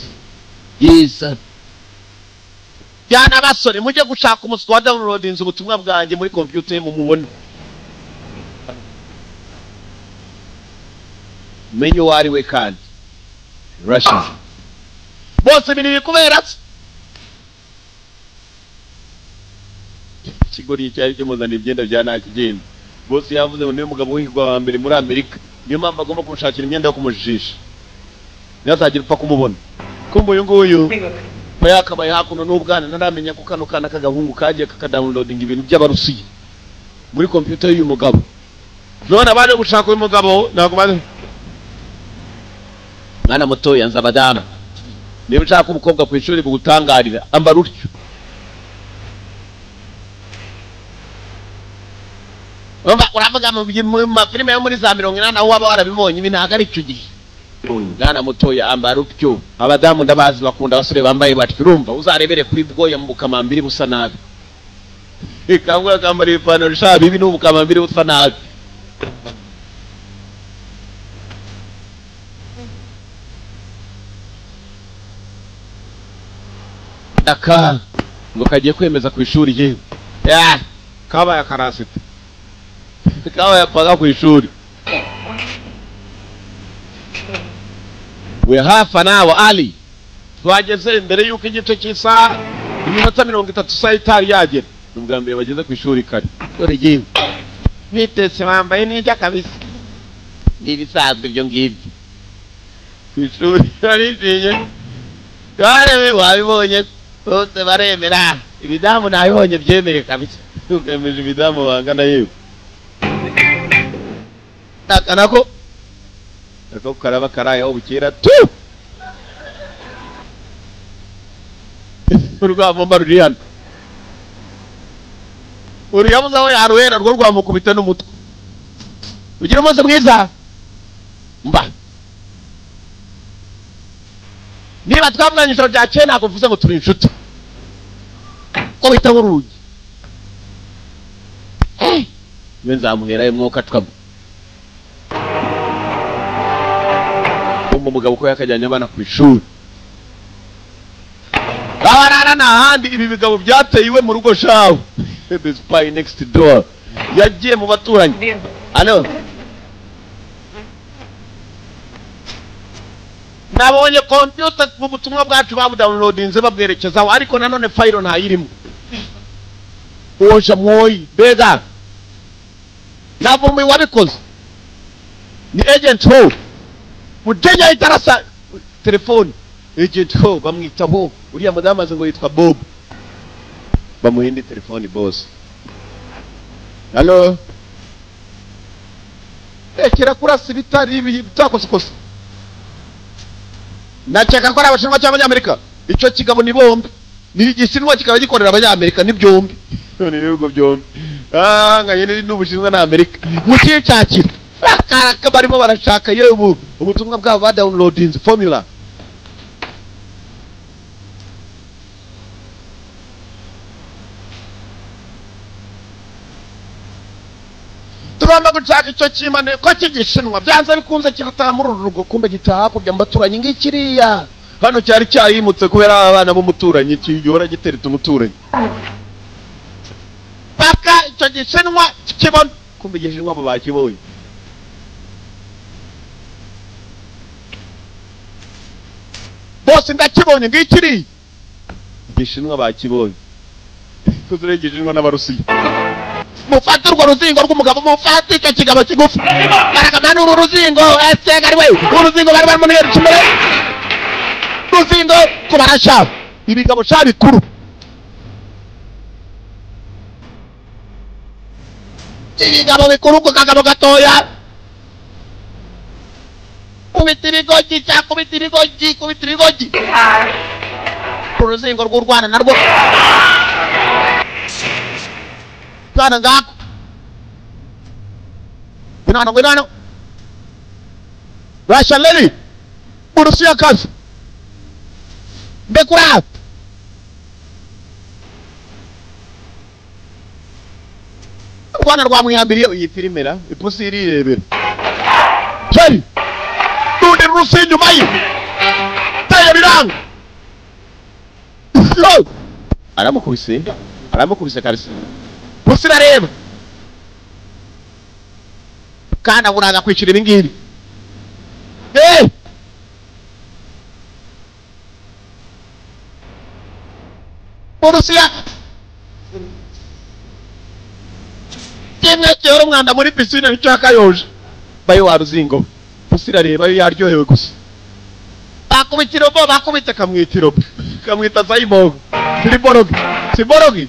yes Yana basore mujye gushaka umuswa wa downloadinze ubutumwa bwanjye muri computer mu mubona menyo wari we kandi Russia bose biri kubera kigori cyari cyamuzana ibyenda bya nakigenda bose yavuze ngo niwe mugabo w'ihigwa wa mbere muri Amerika niyo mpamvu agomba kumushakira imyenda yo kumujisha nyazagira upfa kumubona kumbe uyu nguyu yakabaye hakuno n'ubwana naramenya ko kano kana kagahungu kagiye kakadownloading ibintu by'abarusiya muri computer y'uyu mugabo none baje gushaka uyu mugabo ntabwo baje mwana muto yanza badana niba ushaka umukobwa ku ishuri bugutangarira ambara utyo uravuga mu mafilime yo muri za 80 aho waba warabibonye ibi ntago ari cyo gihe mwana mutoya ambara utyo abadamu ndabazi bakunda abasore bambaye batyo urumva uzarebere kuri bwoya mu bukamambiri busa nabi ikangura kambara ipantaro shabi ibi n'ubukamambiri busa nabi Daka ngo kagiye kwemeza ku ishuri yewe ya kaba ya karasite kaba yapaga ku ishuri we hafa nawe Ali twageze imbere yuko igice cy'isaha iminota 30 saa itari yagera n'ubwa mbere bageze ku ishuri kare dore yewe bitese bambaye n'ijya kabisa n'ibisanzwe byo ngibyo ku ishuri arizinye Karebe wabibonye bose baremera ibidamu nabibonye byemeye kabisa ukemeje ibidamu bangana yewe takanako ako karaba karaya ubukira tu urwamumba ruriyana uriyamuza aho yaruhera rwo rwamukubita n'umutwe ugira umunsi mwiza mba niba twavuganye ijoro rya kera ntabwo mvuze ngo turi inshuti ko bita nk'urugi we nzamuherayo mwuka twamo umugabo ko yakajyanye abana ku ishuri abarara n'ahandi ibi bigabo byateye iwe mu rugo shawe the spy next door yagiye mu baturanyi ano nabonye computer mu butumwa bwacu babu downloadinze babwerekezaho ariko nanone file ntayirimo uwoja mwoyi bega navumbi wabikoze ni agent ho mujenya itarasa telefone agent ho bamwita bo uriya mudamu aze ngo yitwa Bob bamuhindi telefone boss allo kira kurasa ibitari bitakosokosa nachaka ko abashinwa cyangwa abanyamerika icyo kigabo ni bombe ni igishinwa kikaba gikorera abanyamerika ni byombi none ibihugu byombi nganye n'ubushinwa na Amerika mucyacakira akaraka barimo barashaka yewe ubutumwa bwabo ba downloading formula turamba gushaka icyo kimane ko kigishinwa byanze bikunze kirataha muri urugo kumbe gitaha ko byambaturanye ngikiriya hano cyari cyayimutse kubera abana b'umuturanyi kiyora gitereta umuturanyi paka icyo gishinwa kibona kumbe gishinwa abo bakibonye bose ndakibonye ngikiri gishinwa bakibonye kuzure gishinwa n'abarusiya mufate urwo ruzingo rw'umugabo mufate icyo kigabo kigufi barakamana uru ruzingo esegari we uruzingo bari barimo n'iyo kimere ruzingo kubarasha ibigabo sha bikuru ibigabo bikuru ku kagabo gatoya kubita ibigogi cya kubita ibigogi uruzingo rw'urwana narwo Kana ngako. Ngwino. Russia lady. Burusiya kazi mbekura Rwanda rwamwihambiriye iyi filmera ipusi irirebera cyari tundi Rusiya nyuma ye taye biranga aramukubise kabisa pusi arareba kana buraza kwicira ibingibi Burusiya kimwe cyoro umwanda muri piscine nicaka yoje bayo waruzingo pusi arareba yaryohewe gusa bakubitiro bo bakubita kamwitiro kamwita Zayibog Siborogi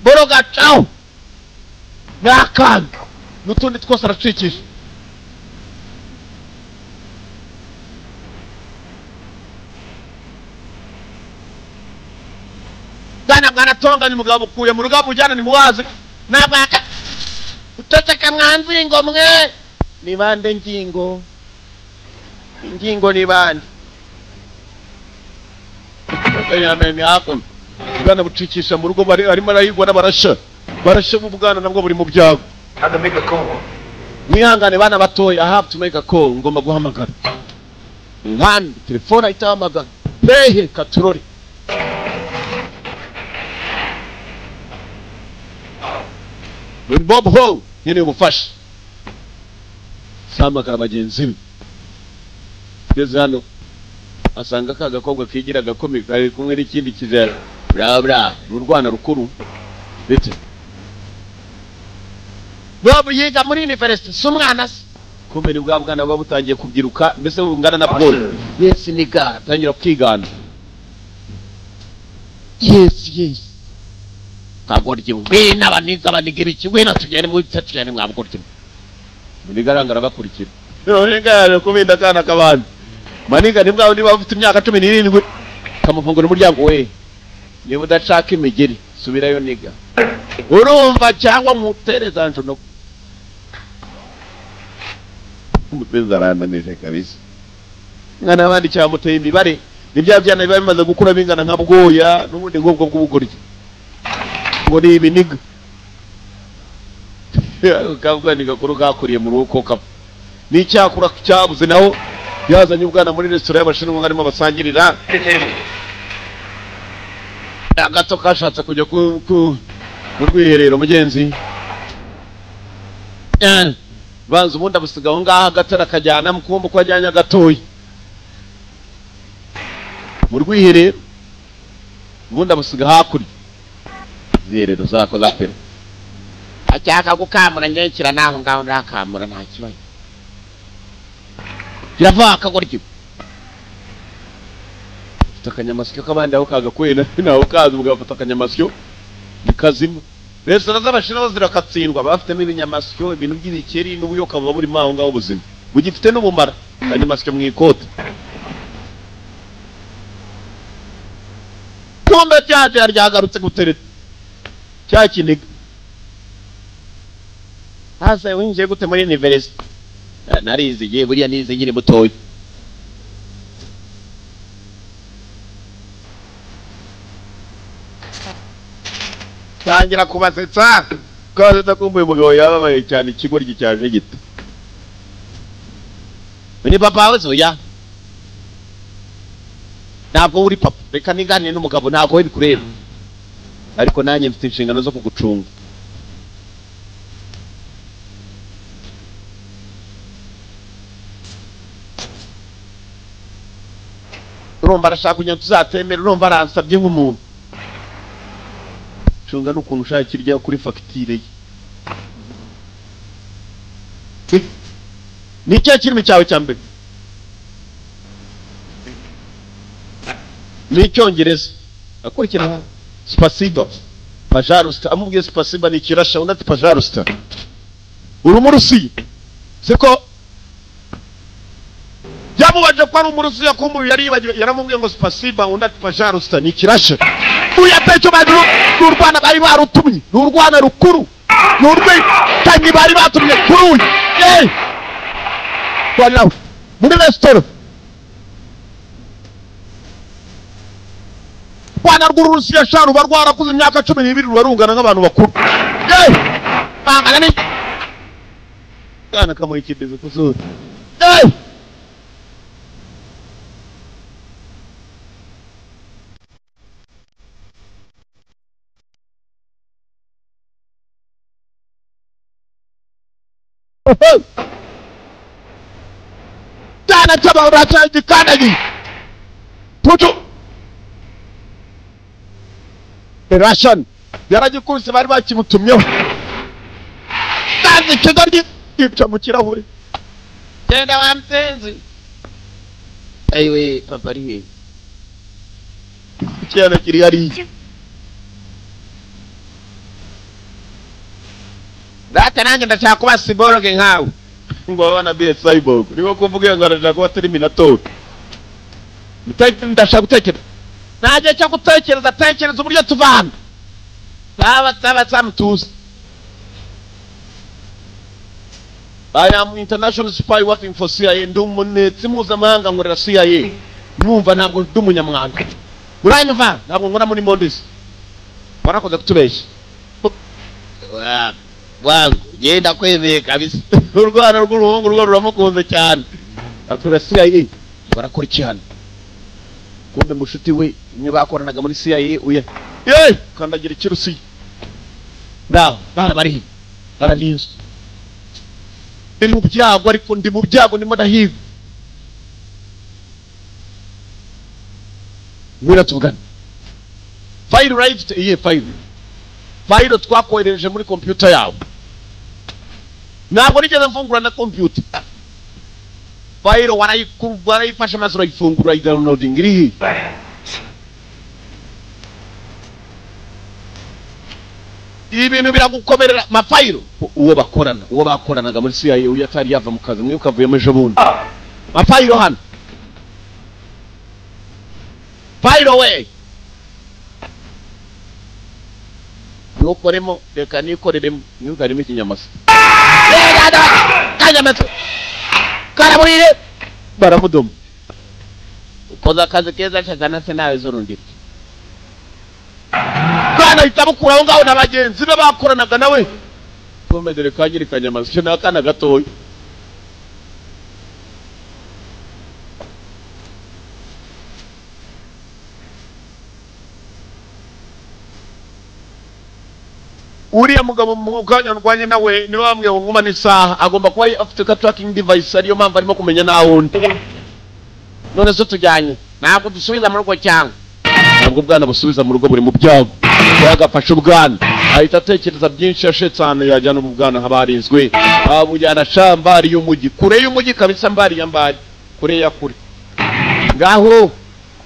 Boroga chao nakanga nutundi twose aracikisha Gana mwana tonga ni mugabo kuye mu rugabo ujyana ni muwazi nabaka utoteka mwanzingo mwe ni bande ngingo ni bande yamenye hapo bwana bucikisha mu rugo bari arimo arayigwa n'abarasha mu bwana nabwo buri mu byago Have to make a call. mwihangane bana batoya I have to make a call ngomba guhamagara nkandi telefone itahamagara pehe katurori Bob Ho nyine ubufasha samagara bagenzi be ngeze hano asanga ka gakobwa kigira gakomeye kari kumwe n'ikindi kizera bra urwana rukuru bite Bob yiga muri university sumwana kumbe ni bwa bwana baba butangiye kubyiruka mbese bungana na Paul yes niga tangira kwigana yes kagorye we n'abaniga banigera ikiwe natugere mu cyane mwabugorye nigarangara bakurikira none ngare kubinda kana kabandi maniga nibwa ndi bafite imyaka 17 kamufungura umuryango we niba udashaka imigeri subirayo niga urumva cyangwa mutereza njono umupezarana neze kabisa ngana abandi cyamuteye imibare nibya byana biba bimaze gukura bingana nka bwoya n'ubundi ngobwo bw'ubugoryi ngo ni ibiniga kabwa ni gakuru gakuriye mu ruko kap ni cyakura cyabuze naho yazanye ubwana muri restaurant y'abashinwa ngarimo basangirira agato kashatse kujya ku rwiherero mugenzi banza ubundi abusigaho ngaha gatara kajyana mukumbu ko ajyanya gatoyi mu rwiherero ubundi abusiga hakurya zerero zako zapera acyaka gukamura ngenkira naho ngaho ndakamura nta kibaye kiravaka goryo takanyamasyo kabandi aho kaga kwena naho kaza ugafata akanyamasyo nikazima restaurant z'abashira zirakatsindwa bafitemo ibinyamasyo ibintu by'ibikeri n'ubuyoka buba buri maho ngaho buzima bugifite n'ubumara akanyamasyo mwikota kombe cyaje yaryagarutse gutereta cyakiniga hasa winjiye gute muri university narizigiye buriya nize ngire mutoyi tangira kubasetsa kaze takumbuye umugabo yababaye cyane ikigoryi cyaje gito ni papa wawe zoya ntabwo uri papa reka niganire n'umugabo ntabwo bikureba ariko nanjye mfite inshingano zo kugucunga urumva arashaka kugira tuzatemera urumva aransabye nk'umuntu cunga n'ukuntu ushaka irya kuri fagitire ye ni cyo kirimi cyawe cya mbere ni icyongereza akurikira spasiba pajarusta amubwiye spasiba ni kirasha undi ati pajarusta uri umurusiya siko yamubaje ko ari umurusiya kumbuye yaramubwiye ngo spasiba undi ati pajarusta ni kirasha uyatecho badru n'urwana bari barutumye n'urwana rukuru n'urwe tanyi bari batumye kuri kwanawe muri resitora rwana rw'urusiya sha ruba rwarakuze imyaka 12 rubarungana nk'abantu bakuru bangana ni kana kama ikibizo kuzuri Dana taba urata dikanaji Tutu Russian yaragikubise bari bakimutumyeho kandi kigari kipcha mu kirahure genda wa mpenzi aiwe papari cyane kiri yari data nanjye ndashaka kuba cyborg nkawe ngo wana be cyborg niko kuvuga ngo ndashaka kuba Terminator ndashaka gutekereza naje cyo gutekereza tekereza uburyo tuvana baba samtuzi I am international spy working for CIA ndumunetsi mpuzamahanga ngorera CIA numva ntabwo ndumunyamwanga uranyumva ntabwo ngora muri Mondis warakoze kutubesha wangu yenda kwemeye kabisa urwana rw'uruhungu rwo ruramukunze cyane atura CIA barakora cyane kumbe mushuti we ni bakoranaga muri CIA uye kandagira ikirusi ndaho bari baraninze ndi mu byago ariko ndi mu byago ndimo ndahiga mwira tugana file right file twakohereje muri computer yawe ntabwo nigeze mfungura na computer file warayifasha maze urayifungura downloading iri ibintu biragukomerera mafayiro uwo bakoranaga muri CIA uyatari yava mu kazi mwe ukavuye mu jabundi mafayiro hano fayiro we nukoremo reka nikoreremo nyugarimo ikinyamasa kanyamasa karaburire baramudomo ukoza akazi keza cyane se nawe zorundira kana itabukuraho ngaho nabagenzi be bakoranaga nawe komedere kanyiri kanyamazi cyo nakana gatoyi uriya mugabo mukanya ndwanye nawe ni bamwe nguma n'isaha agomba kuba afite ka tracking device ariyo mpamvu arimo kumenya naho undi none zo tujyanye ntabwo dusubiza mu rugo cyangwa ntabwo bwana busubiza mu rugo buri mu byago yagafasha ubwana ahita atekereza byinshi yashetsane yajyana mu bwana habarinzwe abujyana shambari y'umujyi kure y'umujyi kabisa mbari yambari kure ya kure ngaho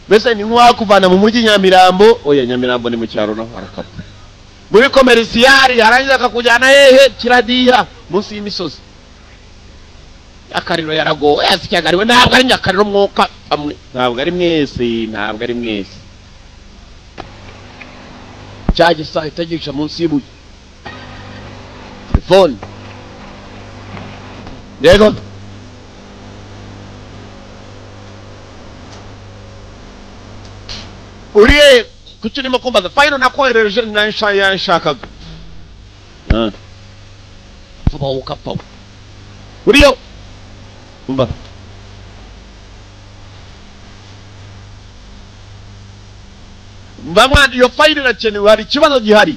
bese ni nk'uwakuvana mu mujyi Nyamirambo oya Nyamirambo ni mu cyaro naho harakapa muri komercial yarangiza akakujyana hehe kiradiha munsi y'imisozi akariro yarago yasikagariwe ntabwo ari nyakariro mwuka amwe ntabwo ari mwese cyaje saa itagisha munsi y'ubuye telefone yego uriye kuki urimo kumbaza fayino nakohereje nshakaga vuba ukapfa uriyo umva mbamwana iyo fayino irakenewe hari ikibazo gihari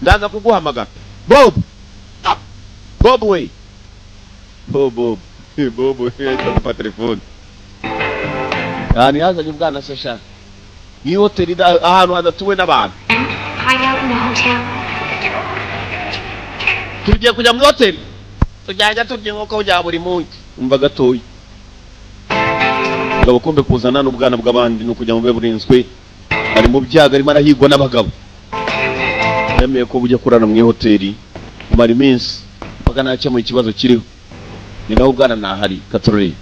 ndaza kuguhamagara Bob we Bob yita telefone yani yazanye ubwana se sha ni hoteli ahantu hadatuwe n'abantu tugiye kujya muri hoteli tujyajya tugiye nko kujya buri munsi umva gatoyi ngabo kombe kuzana n'ubwana bw'abandi no kujya mu beburinzwe ari mu byaga arimo arahigwa n'abagabo yemeye ko bujya kurana mu hoteli kumara iminsi paka nacyo mu kibazo kiriho ni naho ubwana nahari katorore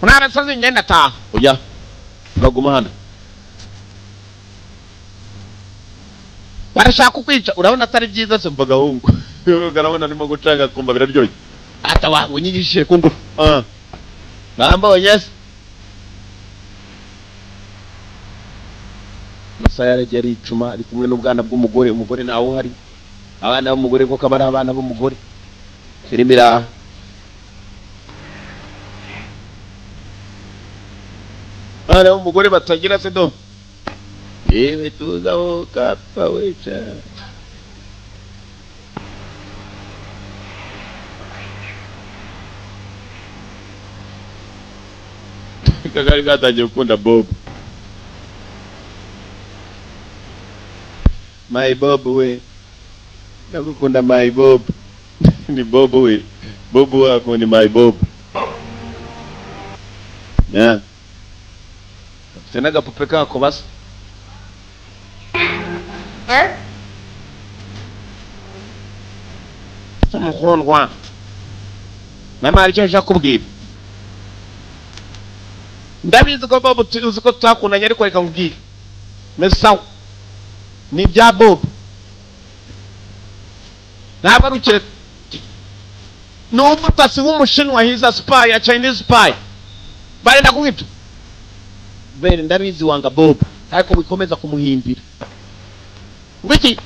unara sazi ngenda ta oya baguma hano barashaka kukwica urabona atari byiza se mbaga hungu garabona arimo gucanga kumba biraryoye ata wangu nyigishije kungu ngamba yes Masaya yari icuma ari kumwe n'ubwana bw'umugore umugore nawo hari abana b'umugore ko kabari abana b'umugore firimira abana b'umugore batagira se do yewe tuzaho kapfa wecha kagari gatangiye gukunda Bob my Bob we nakukunda my Bob ni Bob we Bob wako ni my Bob yeah tena gapupe kako basi samukundwa mama alicho kubwira ndabizi ko Bob tuzi ko twakundanye ariko reka nkubwire mesaw ni bya Bob ntabwo arukire n'umutasi w'umushinwa hiza spy a Chinese spy bari ndakubita bere ndabizi wanga Bob ariko bikomeza kumuhimbira wiki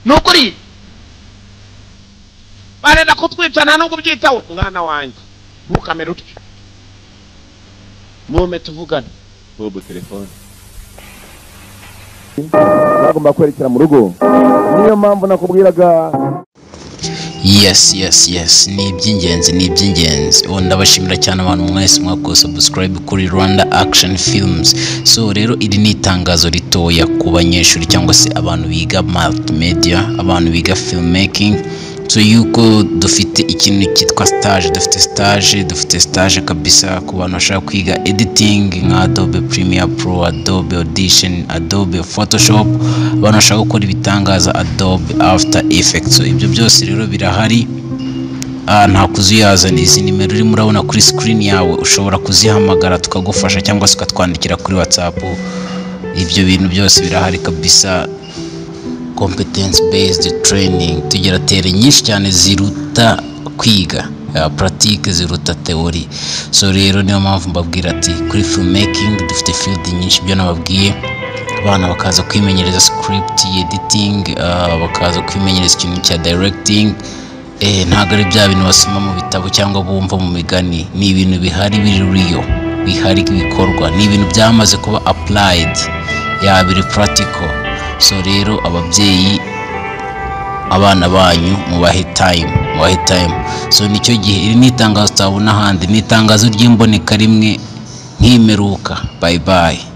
nukuri bari ndakutwicana nubwo byitaho mwana wanjye ntukamere utyo mume tuvugana Bob telefone nagomba kwerekera mu rugo niyo mpamvu nakubwiraga yes ni iby'ingenzi ndabashimira cyane abantu mwese mwako subscribe kuri Rwanda Action Films. So rero iri ni itangazo ritoya ku banyeshuri cyangwa se abantu biga multimedia, abantu biga filmmaking, so yuko dufite ikintu cyitwa stage, dufite stage kabisa ku bantu bashaka kwiga editing nka Adobe Premiere Pro, Adobe Audition, Adobe Photoshop, abantu bashaka gukora ibitangaza Adobe After Effects. So ibyo byose rero birahari, nta kuziyazana. Izi nimero uri murabona kuri screen yawe ushobora kuzihamagara tukagufasha cyangwa se ukatwandikira kuri WhatsApp. Ibyo bintu byose birahari kabisa. Competence based training tugira tere nyinshi cyane ziruta kwiga, pratique ziruta theory. So rero niyo mpamvu mbabwira ati kuri filmmaking dufite field nyinshi, byo nababwiye abana bakaza kwimenyereza script editing, bakaza kwimenyereza ikintu cya directing. Ntago ari bya bintu basoma mu bitabo cyangwa bumva mu migani, ni ibintu bihari bihari bikorwa, ni ibintu byamaze kuba applied, biri practical. So rero ababyeyi abana banyu mubahe time. So nicyo gihe iri nitangazo utabona handi, nitangazo ry'imboneka rimwe nkimeruka. Bye bye.